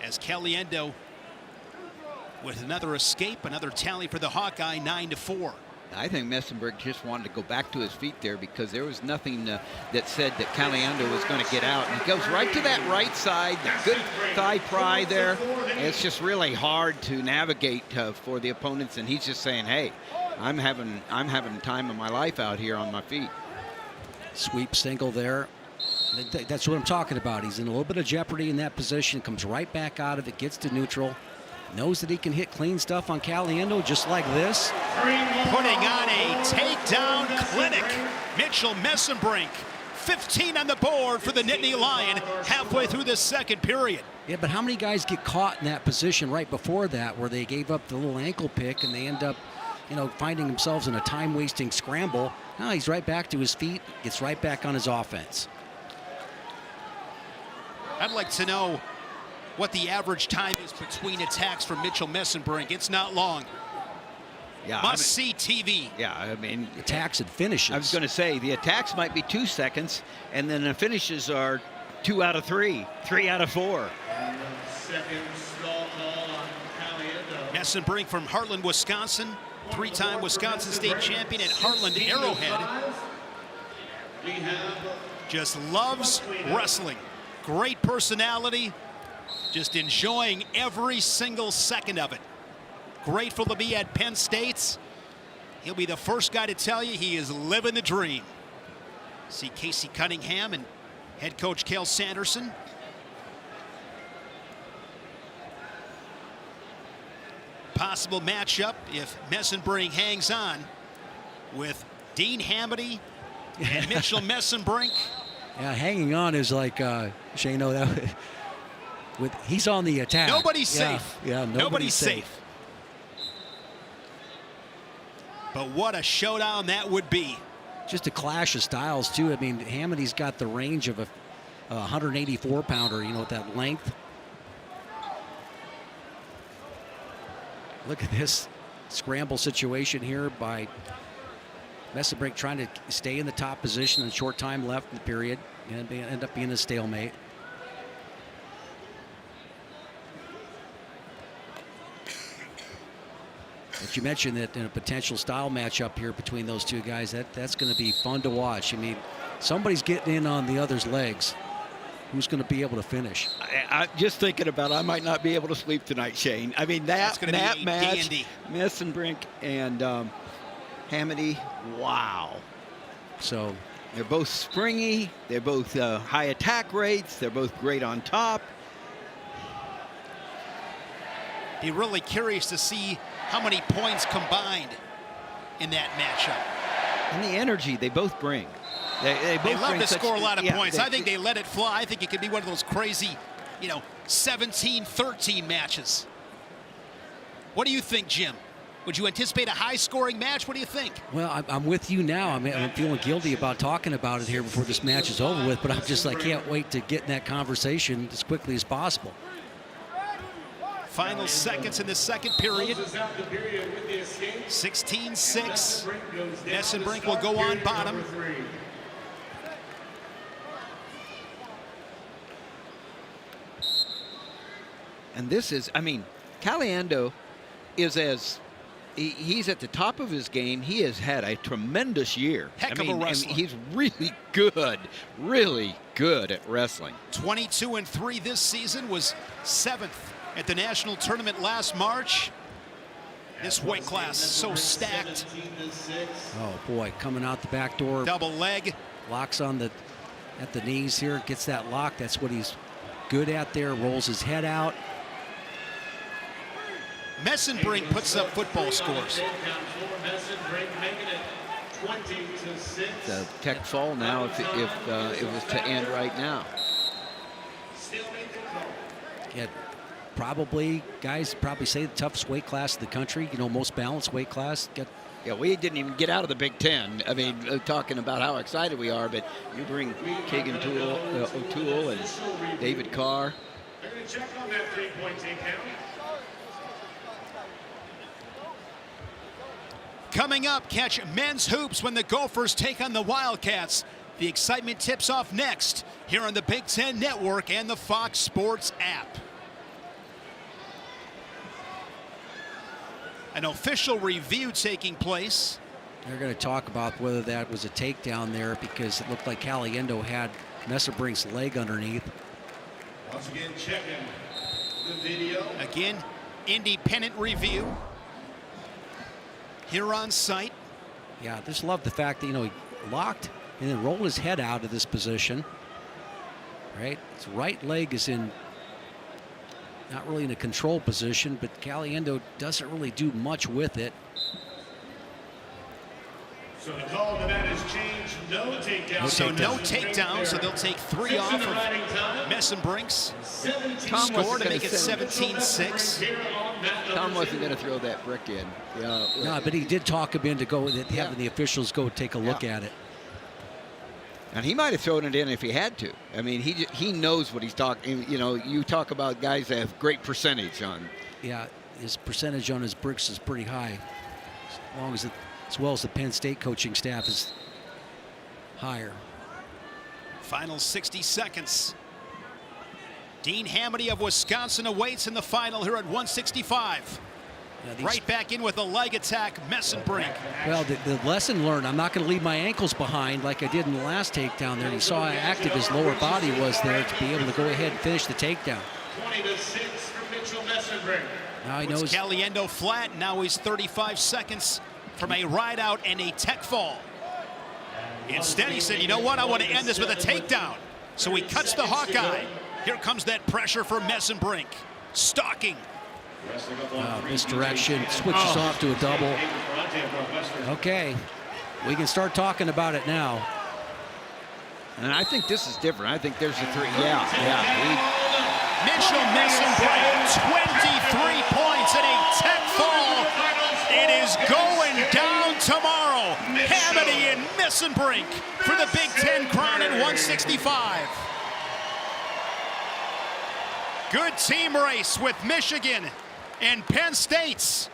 Speaker 1: as Caliendo with another escape, another tally for the Hawkeye, 9-4.
Speaker 2: I think Messenbrink just wanted to go back to his feet there because there was nothing that said that Caliendo was going to get out. And he goes right to that right side, the good thigh pry there. And it's just really hard to navigate for the opponents, and he's just saying, "Hey, I'm having the time of my life out here on my feet."
Speaker 3: Sweep single there. That's what I'm talking about. He's in a little bit of jeopardy in that position, comes right back out of it, gets to neutral. Knows that he can hit clean stuff on Caliendo just like this.
Speaker 1: Putting on a takedown clinic. Mitchell Messenbrink, 15 on the board for the Nittany Lion halfway through the second period.
Speaker 3: Yeah, but how many guys get caught in that position right before that where they gave up the little ankle pick and they end up, finding themselves in a time-wasting scramble? Now he's right back to his feet, gets right back on his offense.
Speaker 1: I'd like to know what the average time is between attacks for Mitchell Messenbrink. It's not long.
Speaker 2: Yeah,
Speaker 1: Must-see TV.
Speaker 2: Yeah, I mean,
Speaker 3: attacks and finishes.
Speaker 2: I was going to say the attacks might be 2 seconds, and then the finishes are 2 out of 3, 3 out of 4.
Speaker 1: Messenbrink from Heartland, Wisconsin, 3-time Wisconsin State champion at Heartland Arrowhead. Just loves wrestling. Great personality. Just enjoying every single second of it. Grateful to be at Penn State. He'll be the first guy to tell you he is living the dream. See Casey Cunningham and head coach Cale Sanderson. Possible matchup if Messenbrink hangs on with Dean Hamady and Mitchell Messenbrink.
Speaker 3: Yeah, hanging on is like Shano. That with he's on the attack.
Speaker 1: Nobody's safe.
Speaker 3: Yeah,
Speaker 1: nobody's safe. But what a showdown that would be.
Speaker 3: Just a clash of styles too. I mean, Hamady's got the range of a 184-pounder. You know, with that length. Look at this scramble situation here by Messenbrink trying to stay in the top position in short time left in the period and end up being a stalemate. But you mentioned that in a potential style matchup here between those two guys, that's going to be fun to watch. I mean, somebody's getting in on the other's legs. Who's going to be able to finish?
Speaker 2: I'm just thinking about I might not be able to sleep tonight, Shane. I mean, that match,
Speaker 1: dandy.
Speaker 2: Messenbrink and Hamady, wow.
Speaker 3: So
Speaker 2: they're both springy. They're both high attack rates. They're both great on top.
Speaker 1: Be really curious to see how many points combined in that matchup.
Speaker 2: And the energy they both bring. They both
Speaker 1: love
Speaker 2: bring
Speaker 1: to
Speaker 2: such,
Speaker 1: score a lot of points.
Speaker 2: They,
Speaker 1: I think they let it fly. I think it could be one of those crazy, 17-13 matches. What do you think, Jim? Would you anticipate a high-scoring match? What do you think?
Speaker 3: Well, I'm with you now. I'm feeling guilty about talking about it here before this match is over with, but I'm just like, can't wait to get in that conversation as quickly as possible.
Speaker 1: Final seconds in the second period. 16-6. Messenbrink will go on bottom.
Speaker 2: And this is, I mean, Caliendo is he's at the top of his game. He has had a tremendous year.
Speaker 1: Heck of a wrestler.
Speaker 2: He's really good at wrestling.
Speaker 1: 22-3 this season, was 7th at the national tournament last March. This weight class so stacked.
Speaker 3: Oh boy, coming out the back door.
Speaker 1: Double leg.
Speaker 3: Locks on at the knees here, gets that lock. That's what he's good at there. Rolls his head out.
Speaker 1: Messenbrink puts up football scores.
Speaker 2: The tech fall now if it was to end right now.
Speaker 3: Yeah, guys probably say the toughest weight class in the country. Most balanced weight class.
Speaker 2: Yeah, we didn't even get out of the Big Ten. I mean, talking about how excited we are, but you bring Kagan O'Toole and David Carr.
Speaker 4: They're going to check on that three-point takedown.
Speaker 1: Coming up, catch men's hoops when the Gophers take on the Wildcats. The excitement tips off next here on the Big Ten Network and the Fox Sports app. An official review taking place.
Speaker 3: They're going to talk about whether that was a takedown there because it looked like Caliendo had Messenbrink's leg underneath.
Speaker 4: Once again, checking the video.
Speaker 1: Again, independent review here on site.
Speaker 3: Yeah, I just love the fact that, he locked and then rolled his head out of this position. Right? His right leg is not really in a control position, but Caliendo doesn't really do much with it.
Speaker 4: So the call to that has changed. No takedown.
Speaker 1: So no takedown, so they'll take 3 off of Messenbrink's score to make it 17-6.
Speaker 2: Tom wasn't going to throw that brick in. Yeah.
Speaker 3: No, but he did talk him into having the officials go take a look at it.
Speaker 2: And he might have thrown it in if he had to. I mean, he knows what he's talking. You talk about guys that have great percentage on.
Speaker 3: Yeah, his percentage on his bricks is pretty high, as well as the Penn State coaching staff is higher.
Speaker 1: Final 60 seconds. Dean Hamady of Wisconsin awaits in the final here at 165. Right back in with a leg attack, Messenbrink.
Speaker 3: Well, the lesson learned, I'm not going to leave my ankles behind like I did in the last takedown there. You saw how active his lower body was there to be able to go ahead and finish the takedown.
Speaker 4: 20-6 for Mitchell Messenbrink.
Speaker 3: Now he
Speaker 1: Was
Speaker 3: knows.
Speaker 1: Caliendo flat. Now he's 35 seconds from a ride out and a tech fall. Instead, he said, you know what? I want to end this with a takedown. So he cuts the Hawkeye. Here comes that pressure for Messenbrink. Stalking.
Speaker 3: Misdirection, switches off to a double. Okay, we can start talking about it now.
Speaker 2: And I think this is different. I think there's a three. Yeah.
Speaker 1: Mitchell Messenbrink, 23 points and a tech fall. It is going down tomorrow. Hamity and Messenbrink for the Big Ten crown at 165. Good team race with Michigan and Penn State's.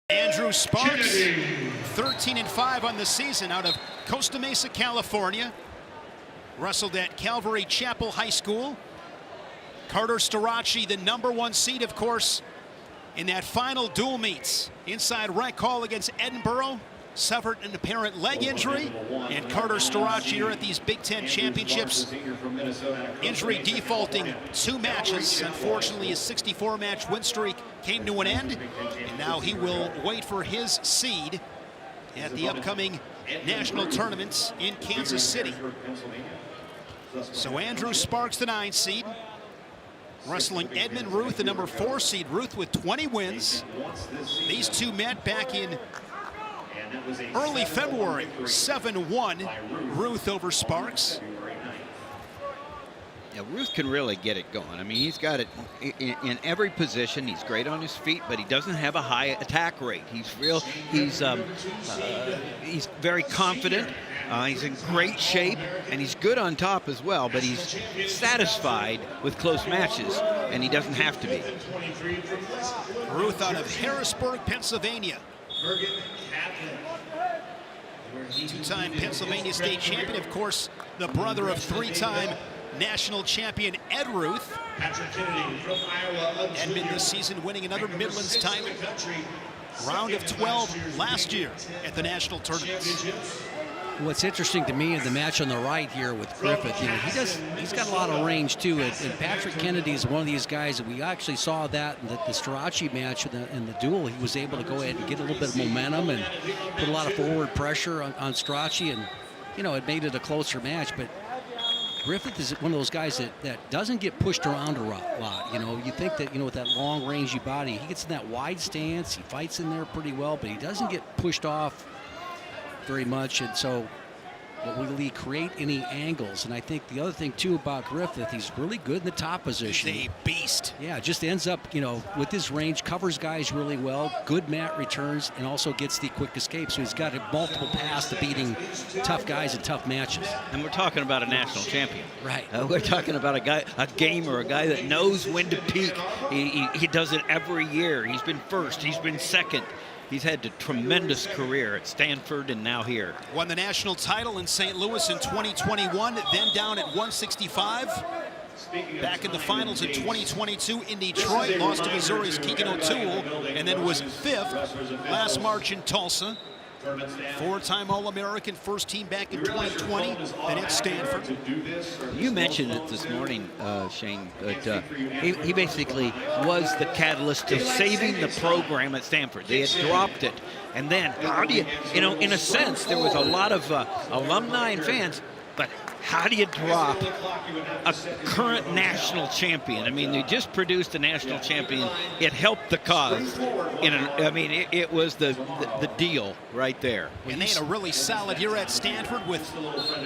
Speaker 1: Andrew Sparks, 13-5 on the season out of Costa Mesa, California. Wrestled at Calvary Chapel High School. Carter Starachi, the #1 seed, of course, in that final dual meets inside rec hall against Edinburgh. Suffered an apparent leg injury, and Carter Starachi here at these Big Ten championships. Injury defaulting 2 matches. Unfortunately, his 64-match win streak came to an end, and now he will wait for his seed at the upcoming national tournaments in Kansas City. So Andrew Sparks, the 9 seed, wrestling Edmund Ruth, the #4 seed. Ruth with 20 wins. These two met back in early February, 7-1, Ruth over Sparks.
Speaker 2: Yeah, Ruth can really get it going. I mean, he's got it in every position. He's great on his feet, but he doesn't have a high attack rate. He's very confident. He's in great shape, and he's good on top as well, but he's satisfied with close matches, and he doesn't have to be.
Speaker 1: Ruth out of Harrisburg, Pennsylvania. Two-time Pennsylvania State champion, of course, the brother of 3-time national champion Ed Ruth. Edmund this season winning another Midlands title. Round of 12 last year at the national tournaments.
Speaker 3: What's interesting to me in the match on the right here with Griffith, you know, he's got a lot of range too. And Patrick Kennedy is one of these guys that we actually saw that in the Starachi match in the duel. He was able to go ahead and get a little bit of momentum and put a lot of forward pressure on Starachi, and you know, it made it a closer match. But Griffith is one of those guys that doesn't get pushed around a lot. You know, you think that, you know, with that long rangy body, he gets in that wide stance, he fights in there pretty well, but he doesn't get pushed off very much, and so will he create any angles? And I think the other thing too about Griffith, he's really good in the top position.
Speaker 1: He's a beast.
Speaker 3: Yeah, just ends up, you know, with his range, covers guys really well, good mat returns, and also gets the quick escape. So he's got a multiple paths to beating tough guys in tough matches.
Speaker 2: And we're talking about a national champion.
Speaker 3: Right.
Speaker 2: We're talking about a gamer, a guy that knows when to peak. He does it every year. He's been first, he's been second. He's had a tremendous career at Stanford and now here.
Speaker 1: Won the national title in St. Louis in 2021, then down at 165. Back in the finals in 2022 in Detroit, lost to Missouri's Keegan O'Toole, and then was 5th last March in Tulsa. 4-time All-American, first team back in 2020, then at Stanford.
Speaker 2: You mentioned it this morning, Shane, but he basically was the catalyst to saving the program at Stanford. They had dropped it. And then, how do you know, in a sense, there was a lot of alumni and fans, but how do you drop a current national champion? I mean, they just produced a national champion. It helped the cause. It was the deal right there.
Speaker 1: And they had a really solid year at Stanford with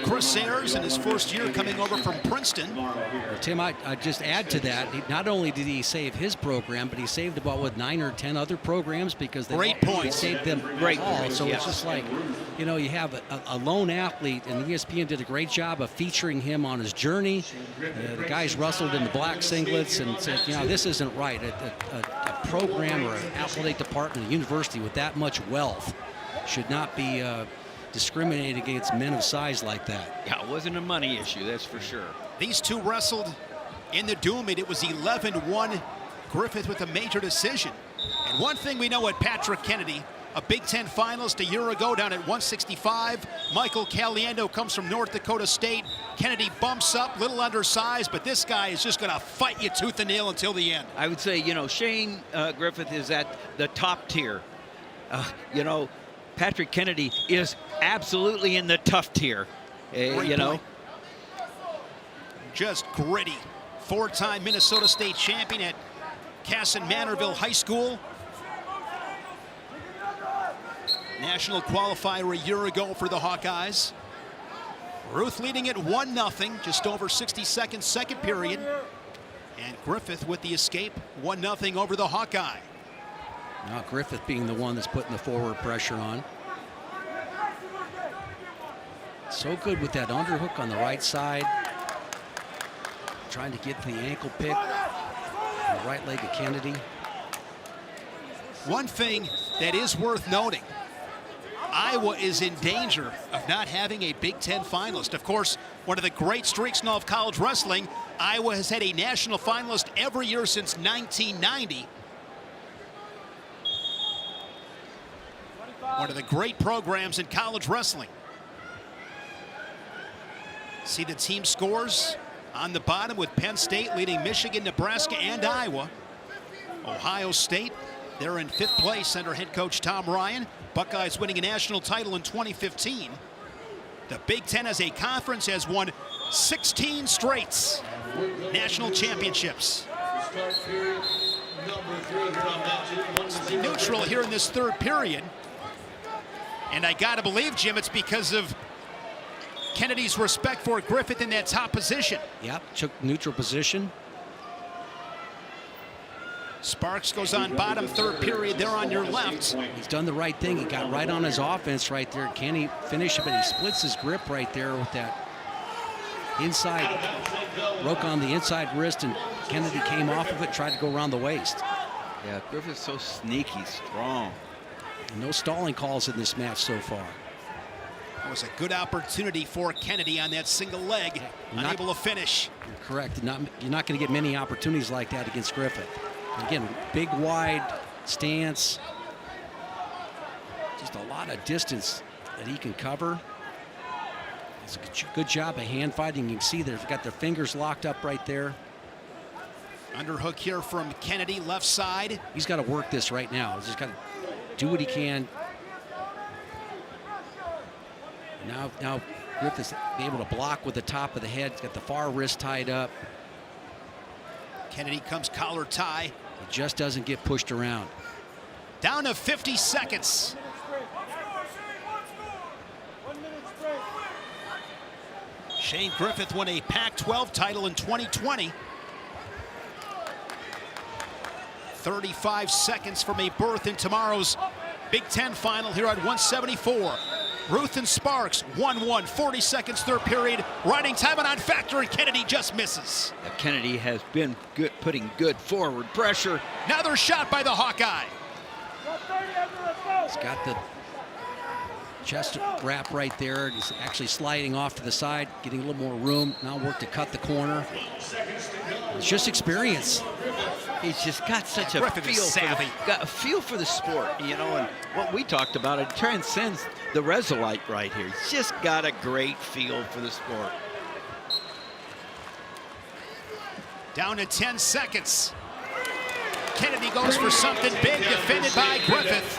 Speaker 1: Chris Ayers in his first year coming over from Princeton.
Speaker 3: Well, Tim, I just add to that, not only did he save his program, but he saved about 9 or 10 other programs because they saved them all. So it's just like, you know, you have a lone athlete, and ESPN did a great job of featuring him on his journey. The guys wrestled in the black singlets and said, you know, this isn't right. A program or an athletic department, a university with that much wealth should not be discriminated against men of size like that.
Speaker 2: Yeah, it wasn't a money issue, that's for sure.
Speaker 1: These two wrestled in the dual meet. It was 11-1, Griffith with a major decision. And one thing we know at Patrick Kennedy, a Big Ten finalist a year ago down at 165. Michael Caliendo comes from North Dakota State. Kennedy bumps up, little undersized, but this guy is just going to fight you tooth and nail until the end.
Speaker 2: I would say, you know, Shane Griffith is at the top tier. You know, Patrick Kennedy is absolutely in the tough tier. You know,
Speaker 1: just gritty. Four-time Minnesota State champion at Casson Manorville High School. National qualifier a year ago for the Hawkeyes. Ruth leading it 1-0, just over 60 seconds, second period. And Griffith with the escape, 1-0 over the Hawkeye.
Speaker 3: Now Griffith being the one that's putting the forward pressure on. So good with that underhook on the right side. Trying to get the ankle pick on the right leg of Kennedy.
Speaker 1: One thing that is worth noting, Iowa is in danger of not having a Big Ten finalist. Of course, one of the great streaks in all of college wrestling, Iowa has had a national finalist every year since 1990. One of the great programs in college wrestling. See the team scores on the bottom with Penn State leading Michigan, Nebraska, and Iowa. Ohio State, they're in 5th place under head coach Tom Ryan. Buckeyes winning a national title in 2015. The Big Ten as a conference has won 16 straight national championships. Neutral here in this third period. And I gotta believe, Jim, it's because of Kennedy's respect for Griffith in that top position.
Speaker 3: Yep, took neutral position.
Speaker 1: Sparks goes on bottom, third period there on your left.
Speaker 3: He's done the right thing. He got right on his offense right there. Can he finish it? But he splits his grip right there with that inside, broke on the inside wrist, and Kennedy came off of it, tried to go around the waist.
Speaker 2: Yeah, Griffith's so sneaky, strong.
Speaker 3: No stalling calls in this match so far.
Speaker 1: That was a good opportunity for Kennedy on that single leg, unable to finish.
Speaker 3: You're correct. You're not going to get many opportunities like that against Griffith. Again, big, wide stance. Just a lot of distance that he can cover. It's a good job of hand fighting. You can see they've got their fingers locked up right there.
Speaker 1: Underhook here from Kennedy, left side.
Speaker 3: He's got to work this right now. He's just got to do what he can. Now Griffith's able to block with the top of the head. He's got the far wrist tied up.
Speaker 1: Kennedy comes collar tie.
Speaker 3: He just doesn't get pushed around.
Speaker 1: Down to 50 seconds. Shane Griffith won a Pac-12 title in 2020. 35 seconds from a berth in tomorrow's Big Ten final here at 174. Ruth and Sparks, 1-1, 40 seconds, third period. Riding time on factor, and Kennedy just misses.
Speaker 2: Kennedy has been good, putting good forward pressure.
Speaker 1: Another shot by the Hawkeye.
Speaker 3: He's got the chest wrap right there. He's actually sliding off to the side, getting a little more room. Now work to cut the corner. It's just experience.
Speaker 2: He's just got such a feel for the sport, you know, and what we talked about, it transcends the Resolite right here. He's just got a great feel for the sport.
Speaker 1: Down to 10 seconds. Kennedy goes for something big, defended by Griffith.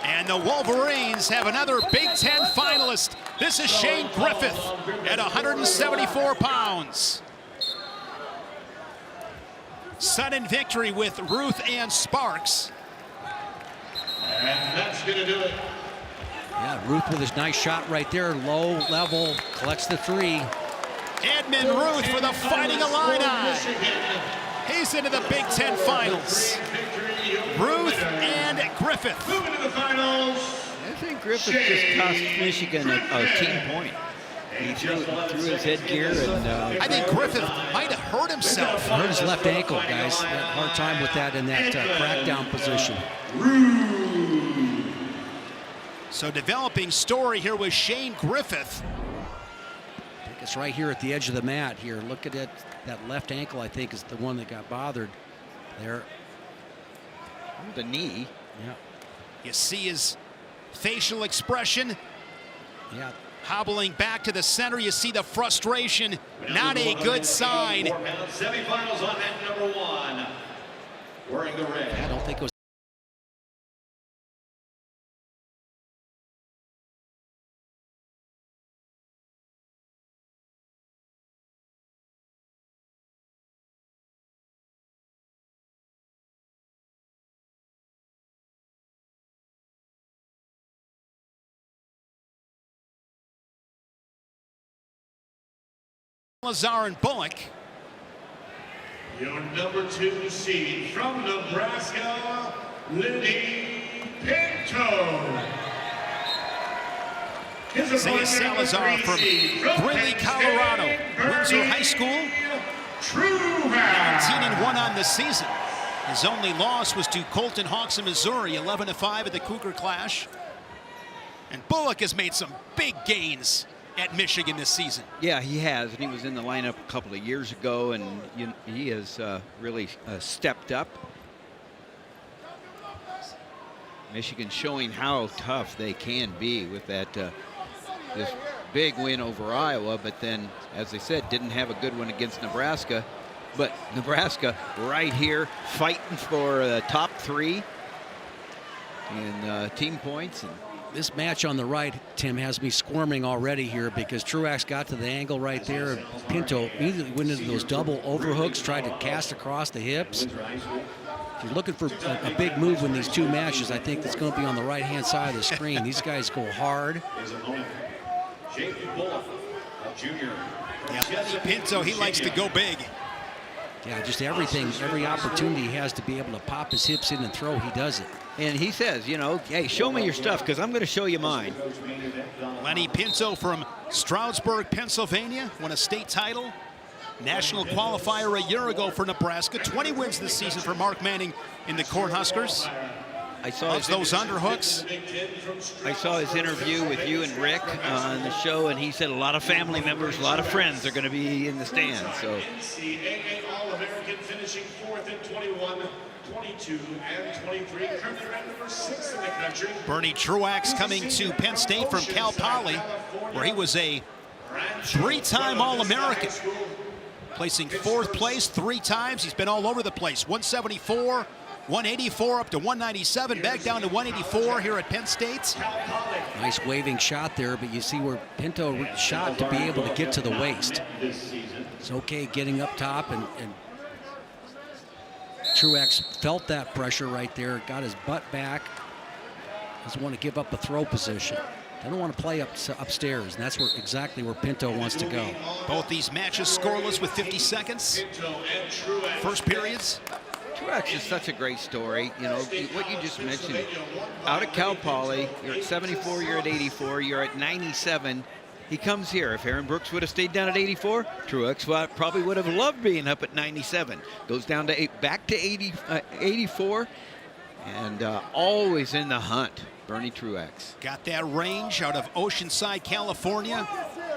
Speaker 1: And the Wolverines have another Big Ten finalist. This is Shane Griffith at 174 pounds. Sudden victory with Ruth and Sparks.
Speaker 4: And that's going to do it.
Speaker 3: Yeah, Ruth with his nice shot right there, low level, collects the three.
Speaker 1: Edmund Ruth for the Fighting Illini. He's into the Big Ten finals. Ruth and Griffith.
Speaker 4: Moving to the finals.
Speaker 2: I think Griffith just cost Michigan a team point. He threw his headgear, and
Speaker 1: I think Griffith might have hurt himself.
Speaker 3: Hurt his left ankle, guys. He had a hard time with that in that crackdown position.
Speaker 1: So developing story here with Shane Griffith.
Speaker 3: I think it's right here at the edge of the mat here. Look at it. That left ankle, I think, is the one that got bothered there.
Speaker 2: the knee.
Speaker 3: Yeah.
Speaker 1: You see his facial expression.
Speaker 3: Yeah.
Speaker 1: Hobbling back to the center, you see the frustration. Not a good sign.
Speaker 4: Semifinals on mat number 1. Wearing the red.
Speaker 3: I don't think it was.
Speaker 1: Salazar and Bullock.
Speaker 4: Your number 2 seed from Nebraska, Lenny Pinto.
Speaker 1: Zay Salazar from Greeley, Colorado. Windsor High School. 19-1 on the season. His only loss was to Colton Hawks in Missouri, 11-5 at the Cougar Clash. And Bullock has made some big gains at Michigan this season.
Speaker 2: Yeah, he has, and he was in the lineup a couple of years ago, and he has really stepped up. Michigan showing how tough they can be with that this big win over Iowa, but then, as I said, didn't have a good one against Nebraska. But Nebraska right here fighting for top 3 in team points. And
Speaker 3: this match on the right, Tim, has me squirming already here because Truax got to the angle right there. Pinto immediately went into those double overhooks, tried to cast across the hips. If you're looking for a big move in these 2 matches, I think it's going to be on the right-hand side of the screen. These guys go hard.
Speaker 1: Yeah, Pinto, he likes to go big.
Speaker 3: Yeah, just everything, every opportunity he has to be able to pop his hips in and throw, he does it.
Speaker 2: And he says, you know, hey, show me your stuff because I'm going to show you mine.
Speaker 1: Lenny Pinto from Stroudsburg, Pennsylvania, won a state title. National qualifier a year ago for Nebraska. 20 wins this season for Mark Manning in the Cornhuskers.
Speaker 2: I saw
Speaker 1: loves those underhooks.
Speaker 2: I saw his interview with you and Rick on the show, and he said a lot of family members, a lot of friends are going to be in the stands. So
Speaker 4: NCAA All-American finishing 4th in 21, 22, and 23. Currently ranked number 6 in the country.
Speaker 1: Bernie Truax coming to Penn State from Cal Poly, where he was a 3-time All-American. Placing 4th place 3 times. He's been all over the place. 174, 184 up to 197, back down to 184 here at Penn State.
Speaker 3: Nice waving shot there, but you see where Pinto shot to be able to get to the waist. It's okay getting up top, and Truax felt that pressure right there, got his butt back. Doesn't want to give up a throw position. Doesn't want to play upstairs, and that's exactly where Pinto wants to go.
Speaker 1: Both these matches scoreless with 50 seconds. First periods.
Speaker 2: Truax is such a great story. You know, what you just mentioned. Out at Cal Poly, you're at 74, you're at 84, you're at 97. He comes here. If Aaron Brooks would have stayed down at 84, Truax probably would have loved being up at 97. Goes down to back to 84, and always in the hunt. Bernie Truax.
Speaker 1: Got that range out of Oceanside, California.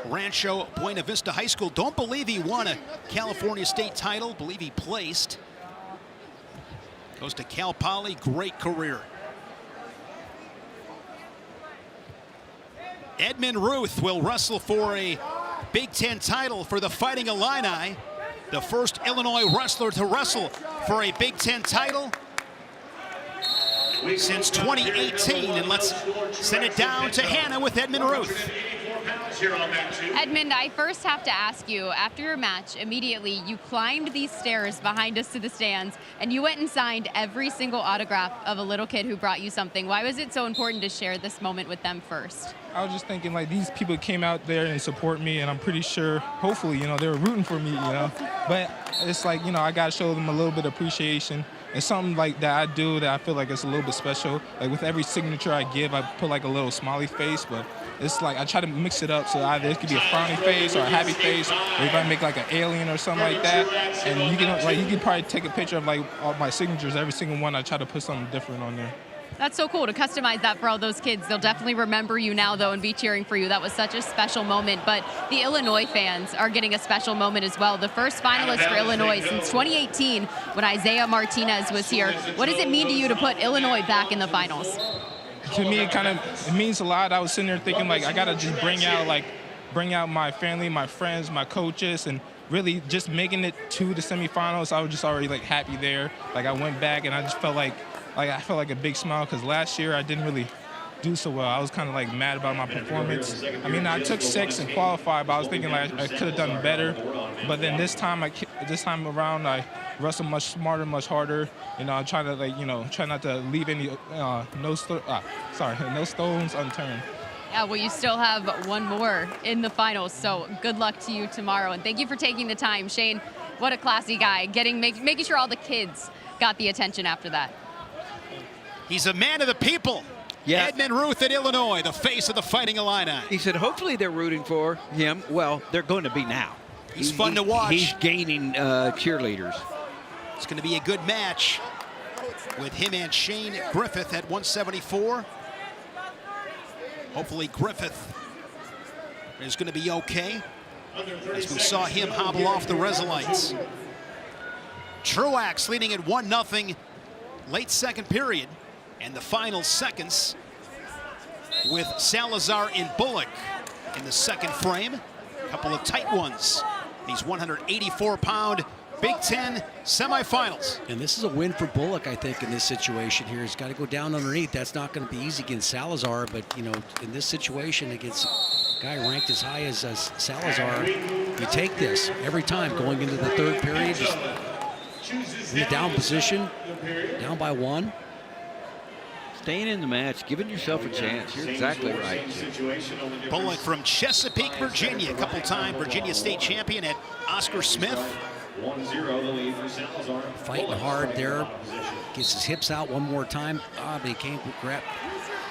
Speaker 1: Rancho Buena Vista High School. Don't believe he won a California state title. Believe he placed. Goes to Cal Poly. Great career. Edmund Ruth will wrestle for a Big Ten title for the Fighting Illini. The first Illinois wrestler to wrestle for a Big Ten title since 2018. And let's send it down to Hannah with Edmund Ruth.
Speaker 5: Edmund, I first have to ask you, after your match, immediately you climbed these stairs behind us to the stands, and you went and signed every single autograph of a little kid who brought you something. Why was it so important to share this moment with them first?
Speaker 9: I was just thinking, like, these people came out there and support me, and I'm pretty sure, hopefully, you know, they were rooting for me, you know. But it's like, you know, I got to show them a little bit of appreciation. It's something like that I do that I feel like it's a little bit special. Like with every signature I give, I put like a little smiley face, but it's like I try to mix it up so either it could be a frowny face or a happy face, or if I make like an alien or something like that. And you can probably take a picture of like all my signatures, every single one. I try to put something different on there.
Speaker 5: That's so cool to customize that for all those kids. They'll definitely remember you now, though, and be cheering for you. That was such a special moment. But the Illinois fans are getting a special moment as well. The first finalist for Illinois since 2018 when Isaiah Martinez was here. What does it mean to you to put Illinois back in the finals?
Speaker 9: to me, it means a lot. I was sitting there thinking, like, I got to just bring out my family, my friends, my coaches, and really just making it to the semifinals. I was just already, like, happy there. Like, I went back, and I just felt like a big smile, because last year I didn't really do so well. I was kind of, like, mad about my performance. I mean, I took 6 and qualified, but I was thinking, like, I could have done better. But then this time around, I wrestled much smarter, much harder. You know, I try to, like, try not to leave any no stones unturned.
Speaker 5: Yeah, well, you still have one more in the finals, so good luck to you tomorrow. And thank you for taking the time. Shane, what a classy guy, making sure all the kids got the attention after that.
Speaker 1: He's a man of the people.
Speaker 2: Yeah.
Speaker 1: Edmund Ruth in Illinois, the face of the Fighting Illini.
Speaker 2: He said, hopefully they're rooting for him. Well, they're going to be now.
Speaker 1: He's fun to watch.
Speaker 2: He's gaining cheerleaders.
Speaker 1: It's going to be a good match with him and Shane Griffith at 174. Hopefully Griffith is going to be okay, as we saw him hobble off the Resolites. Truax leading at 1-0 late second period, and the final seconds with Salazar and Bullock in the second frame. A couple of tight ones. These 184-pound Big Ten semifinals.
Speaker 3: And this is a win for Bullock, I think, in this situation here. He's got to go down underneath. That's not going to be easy against Salazar, but, in this situation against a guy ranked as high as Salazar, you take this every time going into the third period. Just in the down position, down by 1.
Speaker 2: Staying in the match, giving yourself a chance. You're exactly right.
Speaker 1: Bullock from Chesapeake, Virginia, a couple-time Virginia State champion at Oscar Smith.
Speaker 4: 1-0 the lead for Salazar.
Speaker 3: Fighting hard there. Gets his hips out one more time. But he can't grab.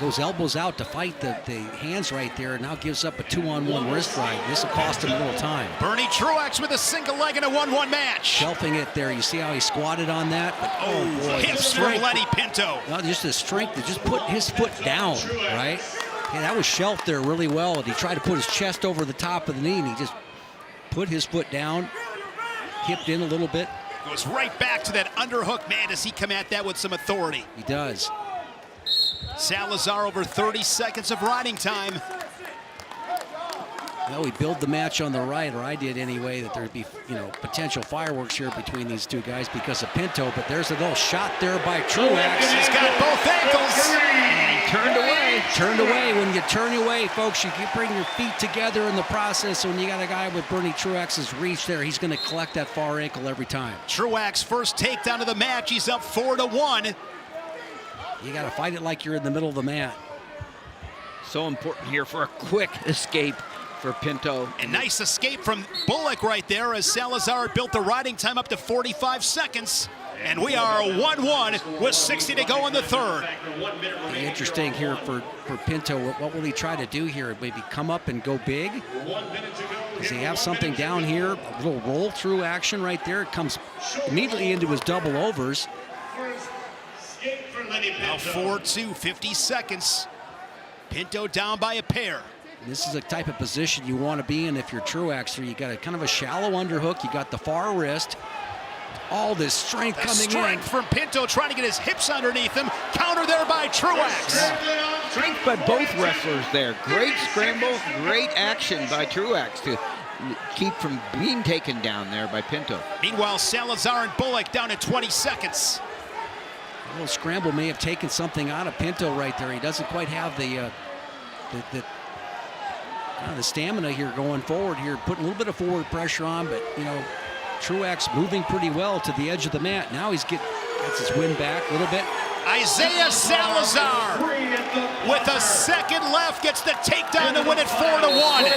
Speaker 3: Goes elbows out to fight the hands right there, and now gives up a 2-on-1 wrist ride. This will cost him a little time.
Speaker 1: Bernie Truax with a single leg in a 1-1 match.
Speaker 3: Shelving it there. You see how he squatted on that? But, oh, boy.
Speaker 1: Hips for Lenny Pinto.
Speaker 3: Well, just the strength to just put his foot down, right? Yeah, that was shelved there really well. And he tried to put his chest over the top of the knee, and he just put his foot down, hipped in a little bit.
Speaker 1: Goes right back to that underhook. Man, does he come at that with some authority.
Speaker 3: He does.
Speaker 1: Salazar over 30 seconds of riding time.
Speaker 3: Well, we build the match on the right, or I did anyway, that there'd be, potential fireworks here between these two guys because of Pinto, but there's a little shot there by Truax.
Speaker 1: He's got both ankles.
Speaker 2: Turned away.
Speaker 3: Turned away. When you turn away, folks, you bring your feet together in the process. When you got a guy with Bernie Truax's reach there, he's going to collect that far ankle every time.
Speaker 1: Truax first takedown of the match. He's up 4-1.
Speaker 3: You got to fight it like you're in the middle of the mat.
Speaker 2: So important here for a quick escape for Pinto.
Speaker 1: And nice escape from Bullock right there as Salazar built the riding time up to 45 seconds. And we are 1-1 with 60 to go in the third.
Speaker 3: Interesting here for Pinto. What will he try to do here? Maybe come up and go big? Does he have something down here? A little roll through action right there. It comes immediately into his double overs.
Speaker 1: Now 4-2, 50 seconds. Pinto down by a pair.
Speaker 3: This is a type of position you want to be in if you're Truax. You got a kind of a shallow underhook. You got the far wrist. All this strength coming in.
Speaker 1: Strength from Pinto trying to get his hips underneath him. Counter there by Truax.
Speaker 2: Strength by both wrestlers there. Great scramble, great action by Truax to keep from being taken down there by Pinto.
Speaker 1: Meanwhile, Salazar and Bullock down at 20 seconds.
Speaker 3: A little scramble may have taken something out of Pinto right there. He doesn't quite have the stamina here going forward here, putting a little bit of forward pressure on, but Truax moving pretty well to the edge of the mat. Now gets his wind back a little bit.
Speaker 1: Isaiah Salazar with a second left gets the takedown to win it 4-1.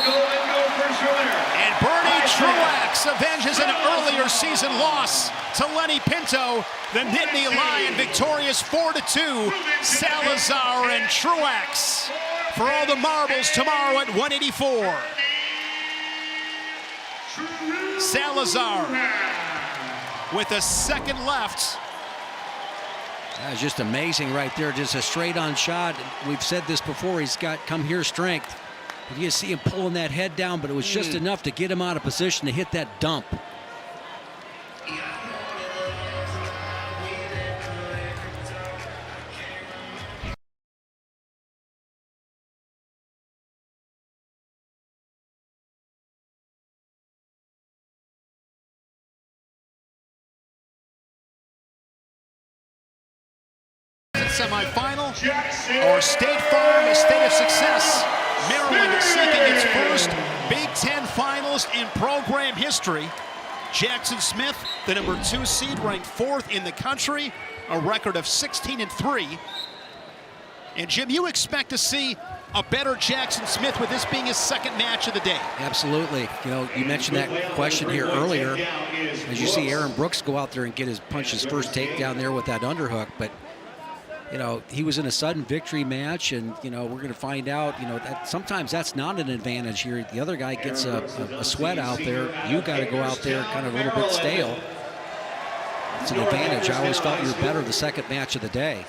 Speaker 1: And Bernie Truax avenges an earlier season loss to Lenny Pinto. The Nittany Lion victorious 4-2. Salazar and Truax for all the marbles tomorrow at 184. Salazar with a second left.
Speaker 3: That was just amazing right there. Just a straight-on shot. We've said this before. He's got come here strength. You see him pulling that head down, but it was just enough to get him out of position to hit that dump.
Speaker 1: semifinal, or State Farm, a state of success. Maryland seeking its first Big Ten Finals in program history. Jackson Smith, the #2 seed, ranked 4th in the country, a record of 16-3. And Jim, you expect to see a better Jackson Smith with this being his second match of the day.
Speaker 3: Absolutely. You know, you mentioned that question here earlier. As you see Aaron Brooks go out there and punch his first takedown there with that underhook, but you know, he was in a sudden victory match, and you know, we're going to find out, you know, that sometimes that's not an advantage here. The other guy gets a sweat out there. You got to go out there kind of a little bit stale. It's an advantage. I always felt you were better the second match of the day.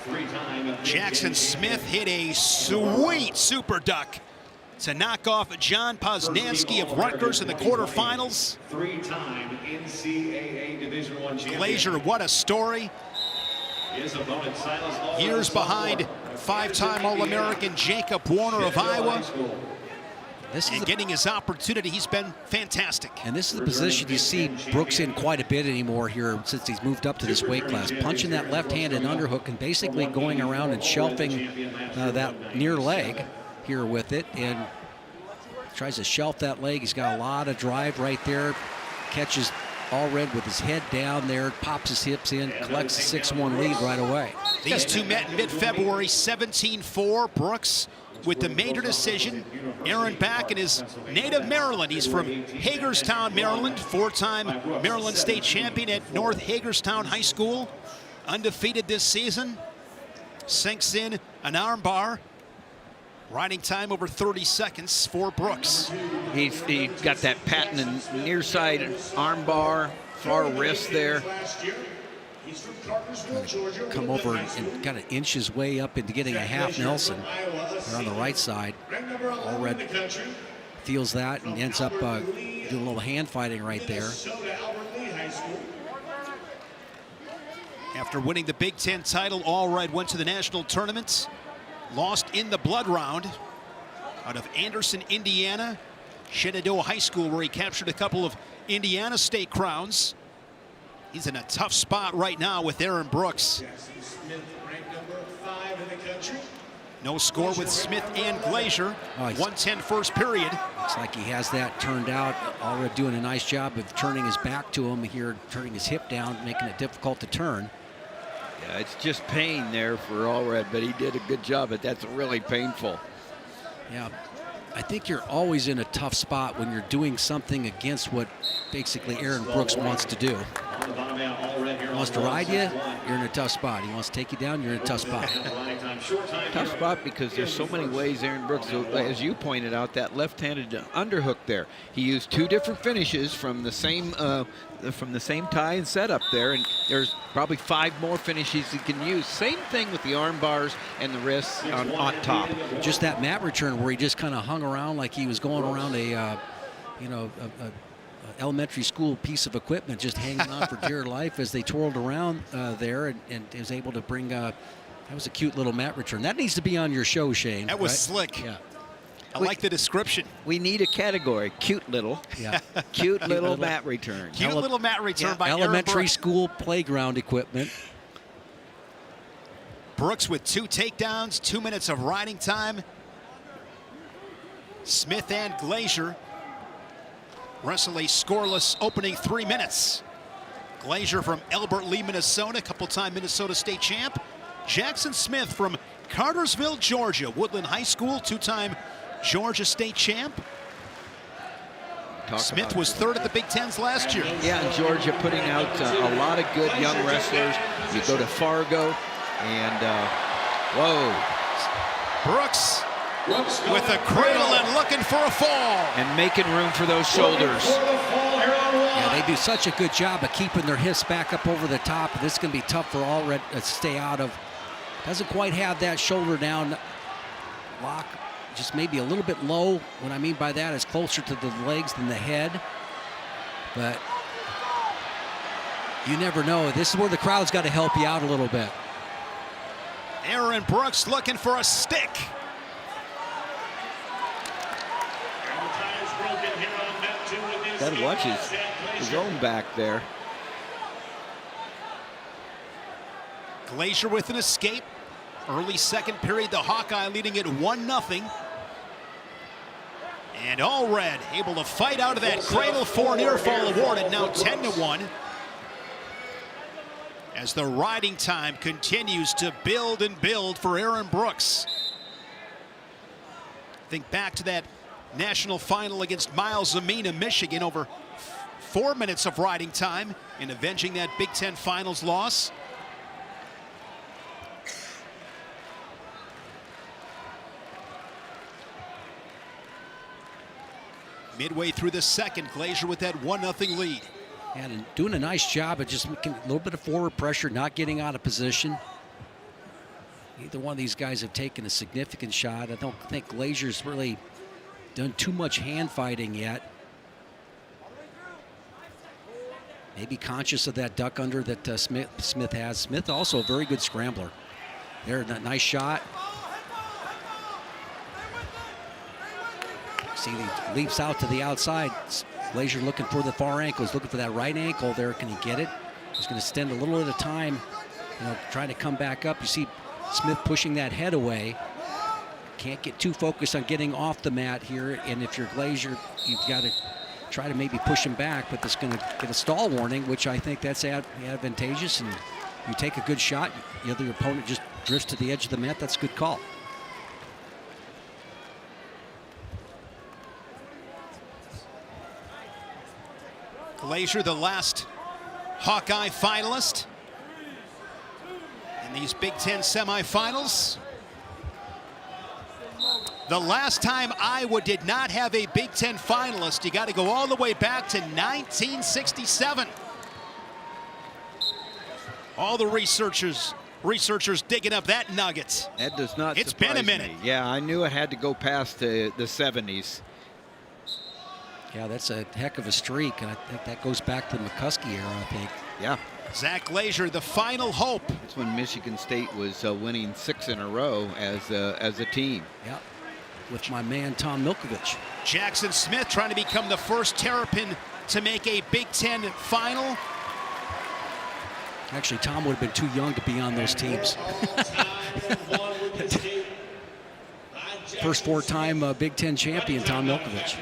Speaker 1: Jackson Smith hit a sweet super duck to knock off John Poznansky of Rutgers in the quarterfinals.
Speaker 4: Three-time NCAA Division I champion.
Speaker 1: Glazier, what a story.
Speaker 4: His opponent, Silas Lawler,
Speaker 1: Years behind five-time All-American Jacob Warner of Iowa. And getting his opportunity, he's been fantastic.
Speaker 3: And this is the position you see Brooks in quite a bit anymore here since he's moved up to this weight class. Punching that left-handed underhook and basically going around and shelving that near leg here with it. And tries to shelf that leg. He's got a lot of drive right there. Catches Allred with his head down there, pops his hips in, collects a 6-1 lead right away.
Speaker 1: These two met in mid-February, 17-4. Brooks with the major decision. Aaron back in his native Maryland. He's from Hagerstown, Maryland, 4-time Maryland state champion at North Hagerstown High School. Undefeated this season. Sinks in an arm bar. Riding time over 30 seconds for Brooks.
Speaker 2: He got that patent near side arm bar, far wrist there.
Speaker 3: Come over and kind of inch his way up into getting a half Nelson there on the right side. Allred feels that and ends up doing a little hand fighting right there.
Speaker 1: After winning the Big Ten title, Allred went to the national tournament. Lost in the blood round out of Anderson, Indiana, Shenandoah High School, where he captured a couple of Indiana State crowns. He's in a tough spot right now with Aaron Brooks. No score with Smith and Glazier. 1:10 first period.
Speaker 3: Looks like he has that turned out. Allred doing a nice job of turning his back to him here, turning his hip down, making it difficult to turn.
Speaker 2: Yeah, it's just pain there for Allred, but he did a good job, but that's really painful.
Speaker 3: Yeah, I think you're always in a tough spot when you're doing something against what basically Aaron Brooks wants to do. He wants to ride you, you're in a tough spot. He wants to take you down, you're in a tough spot.
Speaker 2: Tough spot because there's so many ways Aaron Brooks, as you pointed out, that left-handed underhook there. He used two different finishes from the same tie and setup there, and there's probably 5 more finishes he can use. Same thing with the arm bars and the wrists on top.
Speaker 3: Just that mat return where he just kind of hung around like he was going around a elementary school piece of equipment, just hanging on for dear life as they twirled around there, and was able to bring that was a cute little mat return. That needs to be on your show, Shane.
Speaker 1: That was
Speaker 3: right?
Speaker 1: slick.
Speaker 3: Yeah.
Speaker 1: I like the description.
Speaker 2: We need a category, cute little.
Speaker 3: Yeah.
Speaker 2: Cute little mat return.
Speaker 1: Cute little mat return by Aaron
Speaker 3: elementary
Speaker 1: Brooks.
Speaker 3: school playground equipment.
Speaker 1: Brooks with 2 takedowns, 2 minutes of riding time. Smith and Glazier wrestle a scoreless opening 3 minutes. Glazier from Elbert Lee, Minnesota, couple-time Minnesota State champ. Jackson Smith from Cartersville, Georgia, Woodland High School, 2-time Georgia State champ. Smith was 3rd at the Big Tens last year.
Speaker 2: Yeah, and Georgia putting out a lot of good young wrestlers. You go to Fargo, and whoa.
Speaker 1: Brooks with a cradle and looking for a fall.
Speaker 2: And making room for those shoulders.
Speaker 3: Yeah, they do such a good job of keeping their hips back up over the top. This is going to be tough for Allred to stay out of. Doesn't quite have that shoulder down lock, just maybe a little bit low. What I mean by that is closer to the legs than the head. But you never know. This is where the crowd's got to help you out a little bit.
Speaker 1: Aaron Brooks looking for a stick.
Speaker 2: Got to watch his own back there.
Speaker 1: Glazier with an escape. Early second period, the Hawkeye leading it 1-0. And All Red able to fight out of that cradle for near fall awarded, now 10-1. As the riding time continues to build and build for Aaron Brooks. Think back to that national final against Miles Amina, Michigan, over 4 minutes of riding time in avenging that Big Ten Finals loss. Midway through the second, Glazier with that 1-0 lead.
Speaker 3: And doing a nice job of just making a little bit of forward pressure, not getting out of position. Neither one of these guys have taken a significant shot. I don't think Glazier's really done too much hand fighting yet. Maybe conscious of that duck under that Smith has. Smith also a very good scrambler. There, that nice shot. See, he leaps out to the outside. Glazier looking for the far ankle. He's looking for that right ankle there. Can he get it? He's going to spend a little bit of time, trying to come back up. You see Smith pushing that head away. Can't get too focused on getting off the mat here. And if you're Glazier, you've got to try to maybe push him back, but that's going to get a stall warning, which I think that's advantageous. And you take a good shot, the other opponent just drifts to the edge of the mat. That's a good call.
Speaker 1: Glazier, the last Hawkeye finalist in these Big Ten semifinals. The last time Iowa did not have a Big Ten finalist, you got to go all the way back to 1967. All the researchers digging up that nugget.
Speaker 2: That does not
Speaker 1: It's
Speaker 2: surprise
Speaker 1: been a minute.
Speaker 2: me. Yeah, I knew it had to go past the 70s.
Speaker 3: Yeah, that's a heck of a streak, and I think that goes back to the McCuskey era, I think.
Speaker 2: Yeah.
Speaker 1: Zach Glazier, the final hope.
Speaker 2: That's when Michigan State was winning 6 in a row as a team.
Speaker 3: Yeah, with my man Tom Milkovich.
Speaker 1: Jackson Smith trying to become the first Terrapin to make a Big Ten final.
Speaker 3: Actually, Tom would have been too young to be on those teams. First four-time Big Ten champion, Tom Milkovich.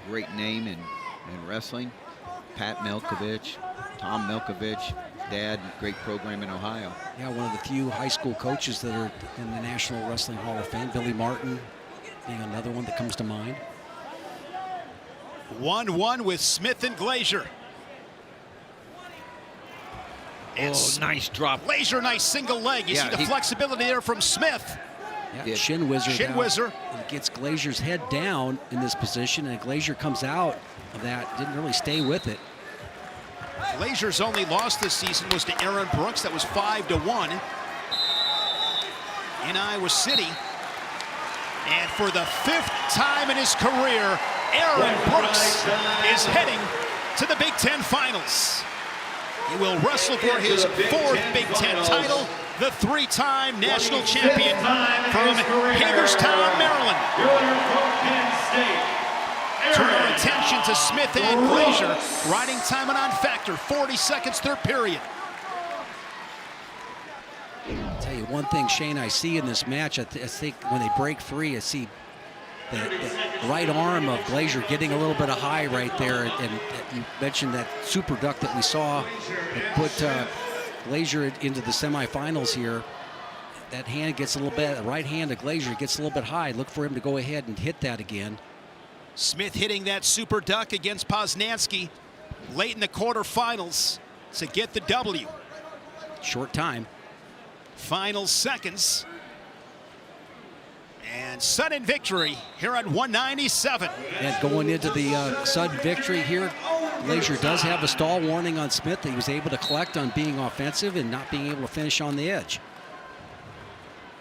Speaker 2: Great name in wrestling. Pat Milkovich, Tom Milkovich, dad, great program in Ohio.
Speaker 3: Yeah, one of the few high school coaches that are in the National Wrestling Hall of Fame. Billy Martin being another one that comes to mind.
Speaker 1: 1-1 with Smith and Glazier. And
Speaker 2: nice drop.
Speaker 1: Glazier, nice single leg. You see the flexibility there from Smith.
Speaker 3: Yeah, shin whizzer.
Speaker 1: Shin whizzer.
Speaker 3: And gets Glazier's head down in this position, and Glazier comes out of that. Didn't really stay with it.
Speaker 1: Glazier's only loss this season was to Aaron Brooks. That was 5-1 in Iowa City. And for the 5th time in his career, Aaron Brooks is heading to the Big Ten Finals. He will wrestle for his 4th Big Ten title, the 3-time national champion from Hagerstown, Maryland. Turn our attention to Smith and Glazier. Riding time and on factor, 40 seconds, third period.
Speaker 3: I'll tell you one thing, Shane, I see in this match, I think when they break free, I see the right arm of Glazier getting a little bit of high right there. And you mentioned that super duck that we saw that put Glazier into the semifinals here. That hand gets a little bit, the right hand of Glazier gets a little bit high. Look for him to go ahead and hit that again.
Speaker 1: Smith hitting that super duck against Poznansky late in the quarterfinals to get the W.
Speaker 3: Short time.
Speaker 1: Final seconds. And sudden victory here at 197.
Speaker 3: And going into the sudden victory here, Glazier does have a stall warning on Smith that he was able to collect on being offensive and not being able to finish on the edge.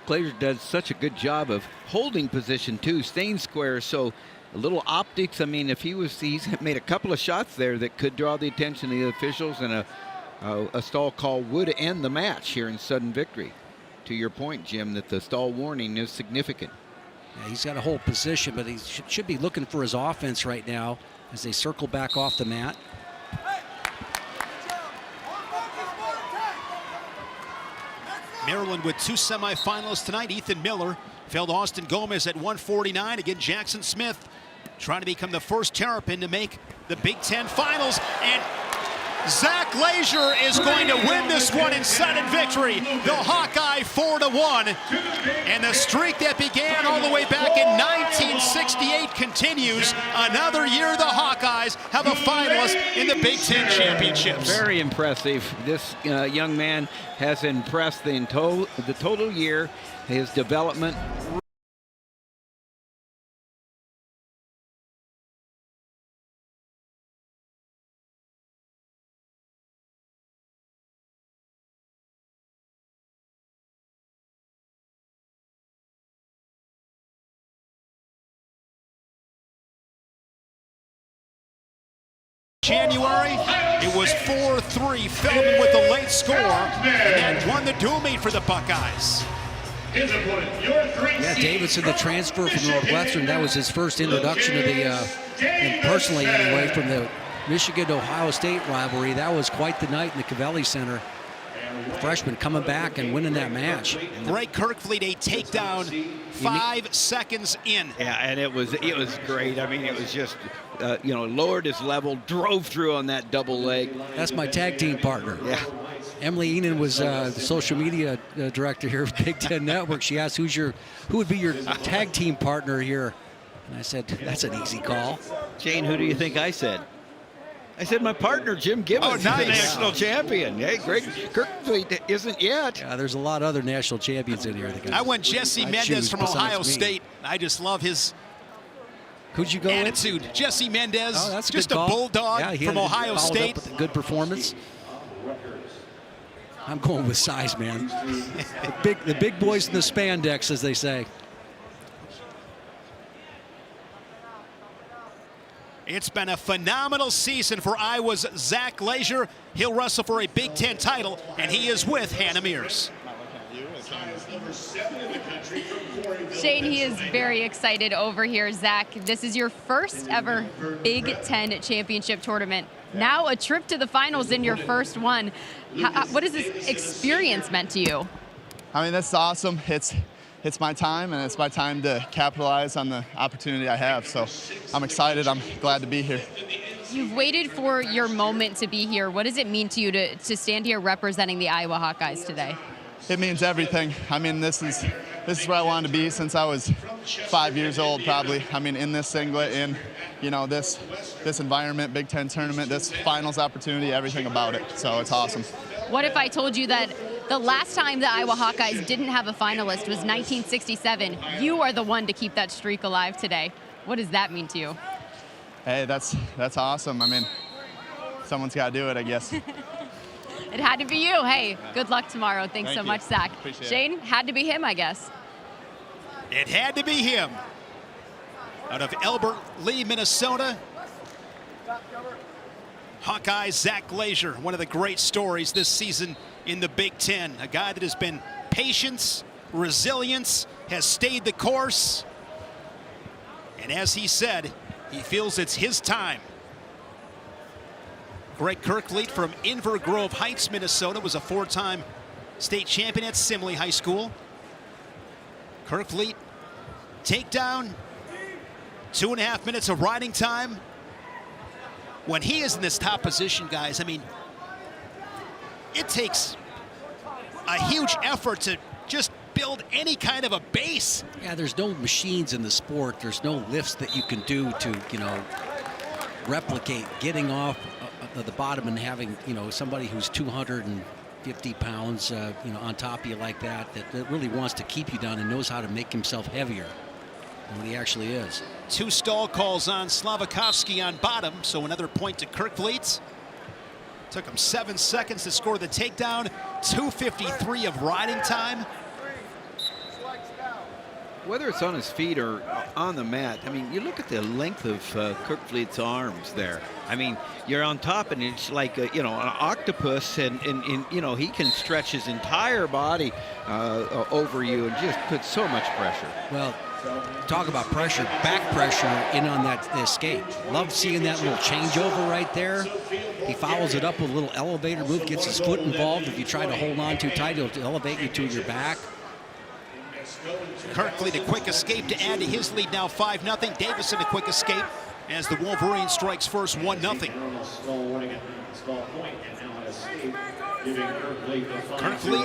Speaker 2: Glazier does such a good job of holding position too, staying square. So a little optics. I mean, if he's made a couple of shots there that could draw the attention of the officials, and a stall call would end the match here in sudden victory. To your point, Jim, that the stall warning is significant.
Speaker 3: Yeah, he's got to hold position, but he should be looking for his offense right now as they circle back off the mat.
Speaker 1: Maryland with 2 semifinals tonight. Ethan Miller failed Austin Gomez at 149. Again, Jackson Smith trying to become the first Terrapin to make the Big Ten Finals. And Zach Leisure is going to win this one in sudden victory. The Hawkeye 4-1. And the streak that began all the way back in 1968 continues. Another year the Hawkeyes have a finalist in the Big Ten Championships.
Speaker 2: Very impressive. This young man has impressed the total year. His development.
Speaker 1: January, it was 4-3. Feldman with the late score, and then won the dual meet for the Buckeyes.
Speaker 3: Yeah, Davidson, the transfer from Northwestern, that was his first introduction to the, and personally anyway, from the Michigan-Ohio State rivalry. That was quite the night in the Cavelli Center. The freshman coming back and winning that match.
Speaker 1: Greg Kirkfleet, a takedown 5 seconds in.
Speaker 2: Yeah, and it was great. I mean, it was just, lowered his level, drove through on that double leg.
Speaker 3: That's my tag team partner.
Speaker 2: Yeah.
Speaker 3: Emily Enan was the social media director here at Big Ten Network. She asked who would be your tag team partner here, and I said that's an easy call.
Speaker 2: Shane, who do you think I said? I said my partner, Jim Gibbons,
Speaker 1: oh, nice.
Speaker 2: the national champion. Hey, Greg Kirkfleet isn't yet.
Speaker 3: Yeah, there's a lot of other national champions in here.
Speaker 1: I went Jesse Mendez from Ohio State. I just love his
Speaker 3: Who'd you go
Speaker 1: attitude.
Speaker 3: With?
Speaker 1: Jesse Mendez,
Speaker 3: oh, that's
Speaker 1: just
Speaker 3: a
Speaker 1: bulldog from Ohio State.
Speaker 3: Up with a good performance. I'm going with size, man. the big boys in the spandex, as they say.
Speaker 1: It's been a phenomenal season for Iowa's Zach Leisure. He'll wrestle for a Big Ten title, and he is with Hannah Mears.
Speaker 5: Shane, he is very excited over here. Zach, this is your first ever Big Ten championship tournament. Now a trip to the finals in your first one. What has this experience meant to you?
Speaker 10: I mean, that's awesome. It's my time, and it's my time to capitalize on the opportunity I have. So I'm excited. I'm glad to be here.
Speaker 5: You've waited for your moment to be here. What does it mean to you to stand here representing the Iowa Hawkeyes today?
Speaker 10: It means everything. I mean, this is where I wanted to be since I was 5 years old, probably. I mean, in this singlet, in this environment, Big Ten tournament, this finals opportunity, everything about it. So it's awesome.
Speaker 5: What if I told you that the last time the Iowa Hawkeyes didn't have a finalist was 1967? You are the one to keep that streak alive today. What does that mean to you?
Speaker 10: Hey, that's awesome. I mean, someone's got to do it, I guess.
Speaker 5: It had to be you. Hey, good luck tomorrow. Thanks so much, Zach.
Speaker 10: Appreciate
Speaker 5: Shane, had to be him, I guess.
Speaker 1: It had to be him. Out of Elbert Lee, Minnesota. Hawkeye Zach Leisure, one of the great stories this season in the Big Ten. A guy that has been patience, resilience, has stayed the course. And as he said, he feels it's his time. Greg Kirkfleet from Inver Grove Heights, Minnesota, was a 4-time state champion at Simley High School. Kirkfleet, takedown, 2.5 minutes of riding time. When he is in this top position, guys, I mean, it takes a huge effort to just build any kind of a base.
Speaker 3: Yeah, there's no machines in the sport. There's no lifts that you can do to, replicate getting off the bottom and having, somebody who's 250 pounds, on top of you like that really wants to keep you down and knows how to make himself heavier than what he actually is.
Speaker 1: 2 stall calls on Slavakovsky on bottom, so another point to Kirkfleet. Took him 7 seconds to score the takedown, 2:53 of riding time.
Speaker 2: Whether it's on his feet or on the mat, I mean, you look at the length of Kirkfleet's arms there. I mean, you're on top, and it's like, an octopus, and he can stretch his entire body over you and just put so much pressure.
Speaker 3: Well, Talk about pressure, back pressure in on that escape. Love seeing that little changeover right there. He follows it up with a little elevator move, gets his foot involved. If you try to hold on too tight, he'll elevate you to your back.
Speaker 1: Kirkley, the quick escape to add to his lead now 5-0. Davison, a quick escape as the Wolverine strikes first 1-0. Kirkley,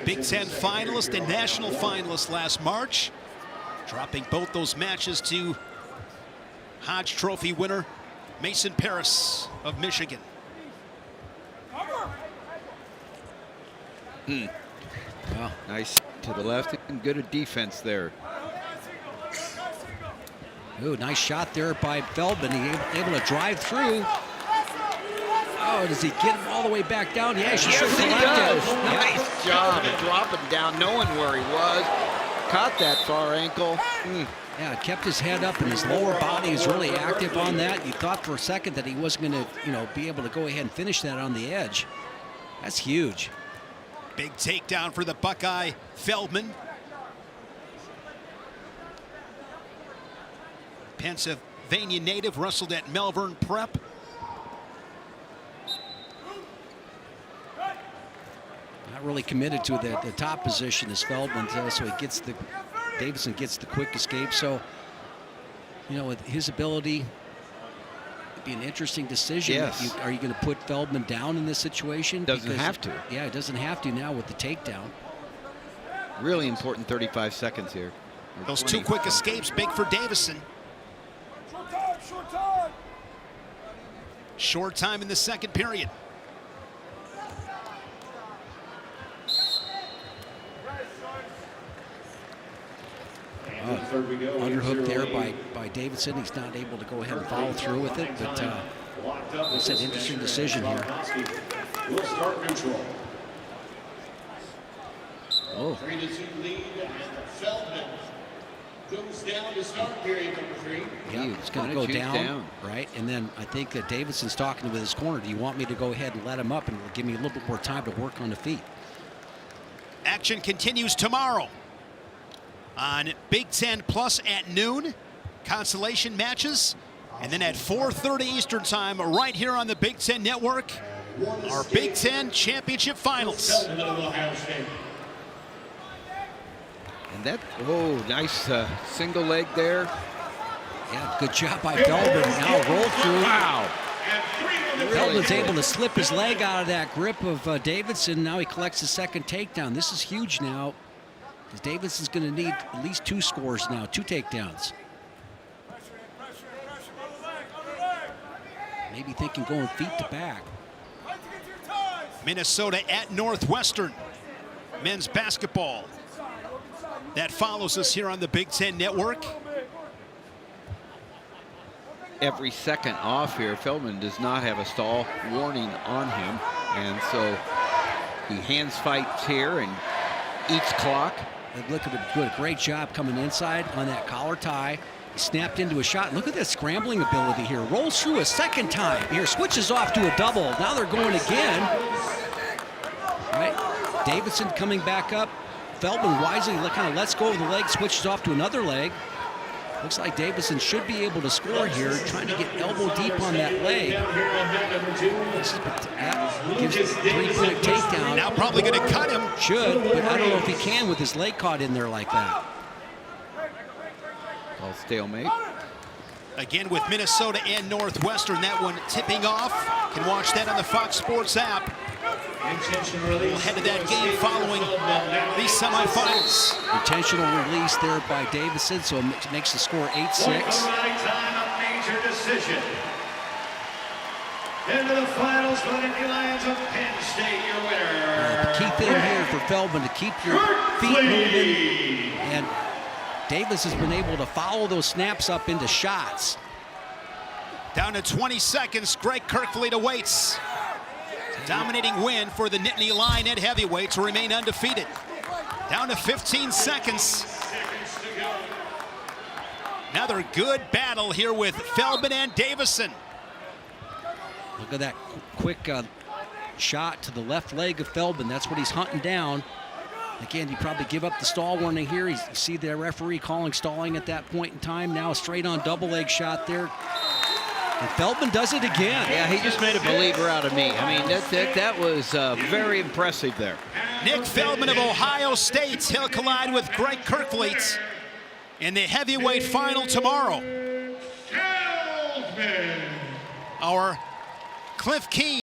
Speaker 1: Big Ten finalist and national finalist last March, dropping both those matches to Hodge Trophy winner Mason Paris of Michigan.
Speaker 2: Wow, nice to the left and good at defense there.
Speaker 3: Ooh, nice shot there by Feldman. He able to drive through. Oh, does he get him all the way back down? Yeah, she sure
Speaker 2: does. Nice job of dropping down, knowing where he was. Caught that far ankle.
Speaker 3: Yeah, kept his head up, and his lower body is really active on that. You thought for a second that he wasn't going to, be able to go ahead and finish that on the edge. That's huge.
Speaker 1: Big takedown for the Buckeye, Feldman. Pennsylvania native, wrestled at Melbourne Prep.
Speaker 3: Not really committed to the top position as Feldman does, so Davison gets the quick escape. So, with his ability, it'd be an interesting decision.
Speaker 2: Yes.
Speaker 3: Are you going to put Feldman down in this situation?
Speaker 2: Doesn't have to.
Speaker 3: Yeah, it doesn't have to now with the takedown.
Speaker 2: Really important 35 seconds here.
Speaker 1: Those 2 quick escapes, big for Davison. Short time in the second period.
Speaker 3: Underhook there by Davidson. He's not able to go ahead and follow through with it, but it's an interesting decision here.
Speaker 4: We'll start neutral.
Speaker 3: Oh.
Speaker 4: 3-2 lead, and Feldman goes down to start period number 3.
Speaker 3: Yeah, it's going to go down, right? And then I think that Davidson's talking with his corner. Do you want me to go ahead and let him up and give me a little bit more time to work on the feet?
Speaker 1: Action continues tomorrow on Big Ten Plus at noon. Consolation matches. And then at 4:30 Eastern Time, right here on the Big Ten Network, our Big Ten Championship Finals.
Speaker 2: And that, nice single leg there.
Speaker 3: Yeah, good job by Feldman. Now roll through.
Speaker 2: Wow.
Speaker 3: Feldman's able to slip his leg out of that grip of Davidson. Now he collects his second takedown. This is huge now, because Davidson's going to need at least 2 scores now, 2 takedowns. Maybe thinking going feet to back.
Speaker 1: Minnesota at Northwestern. Men's basketball. That follows us here on the Big Ten Network.
Speaker 2: Every second off here, Feldman does not have a stall warning on him. And so he hands fights here and eats clock.
Speaker 3: Look at him, doing a great job coming inside on that collar tie. He snapped into a shot. Look at that scrambling ability here. Rolls through a second time. Here, switches off to a double. Now they're going again. All right, Davidson coming back up. Feldman wisely kind of lets go of the leg, switches off to another leg. Looks like Davidson should be able to score here, trying to get elbow deep on that leg. That gives a 3-point takedown.
Speaker 1: Now probably going to cut him.
Speaker 3: Should, but I don't know if he can with his leg caught in there like that.
Speaker 2: All stalemate.
Speaker 1: Again with Minnesota and Northwestern, that one tipping off. Can watch that on the Fox Sports app. We'll head to that game following these semifinals.
Speaker 3: Intentional release there by Davidson, so it makes the score 8-6.
Speaker 4: Time a major decision. Into the finals for the Nittany Lions of Penn State, your winner.
Speaker 3: The key thing here for Feldman to keep your feet moving, and Davis has been able to follow those snaps up into shots.
Speaker 1: Down to 20 seconds, Greg Kirkley awaits. Dominating win for the Nittany Lion at heavyweight to remain undefeated. Down to 15 seconds. Another good battle here with Feldman and Davison.
Speaker 3: Look at that quick shot to the left leg of Feldman. That's what he's hunting down. Again, you probably give up the stall warning here. You see the referee calling stalling at that point in time. Now a straight-on double leg shot there. And Feldman does it again.
Speaker 2: Yeah, he just made a believer out of me. I mean, that was very impressive there.
Speaker 1: Nick Feldman of Ohio State. He'll collide with Greg Kerkvliet in the heavyweight final tomorrow. Our Cliff Key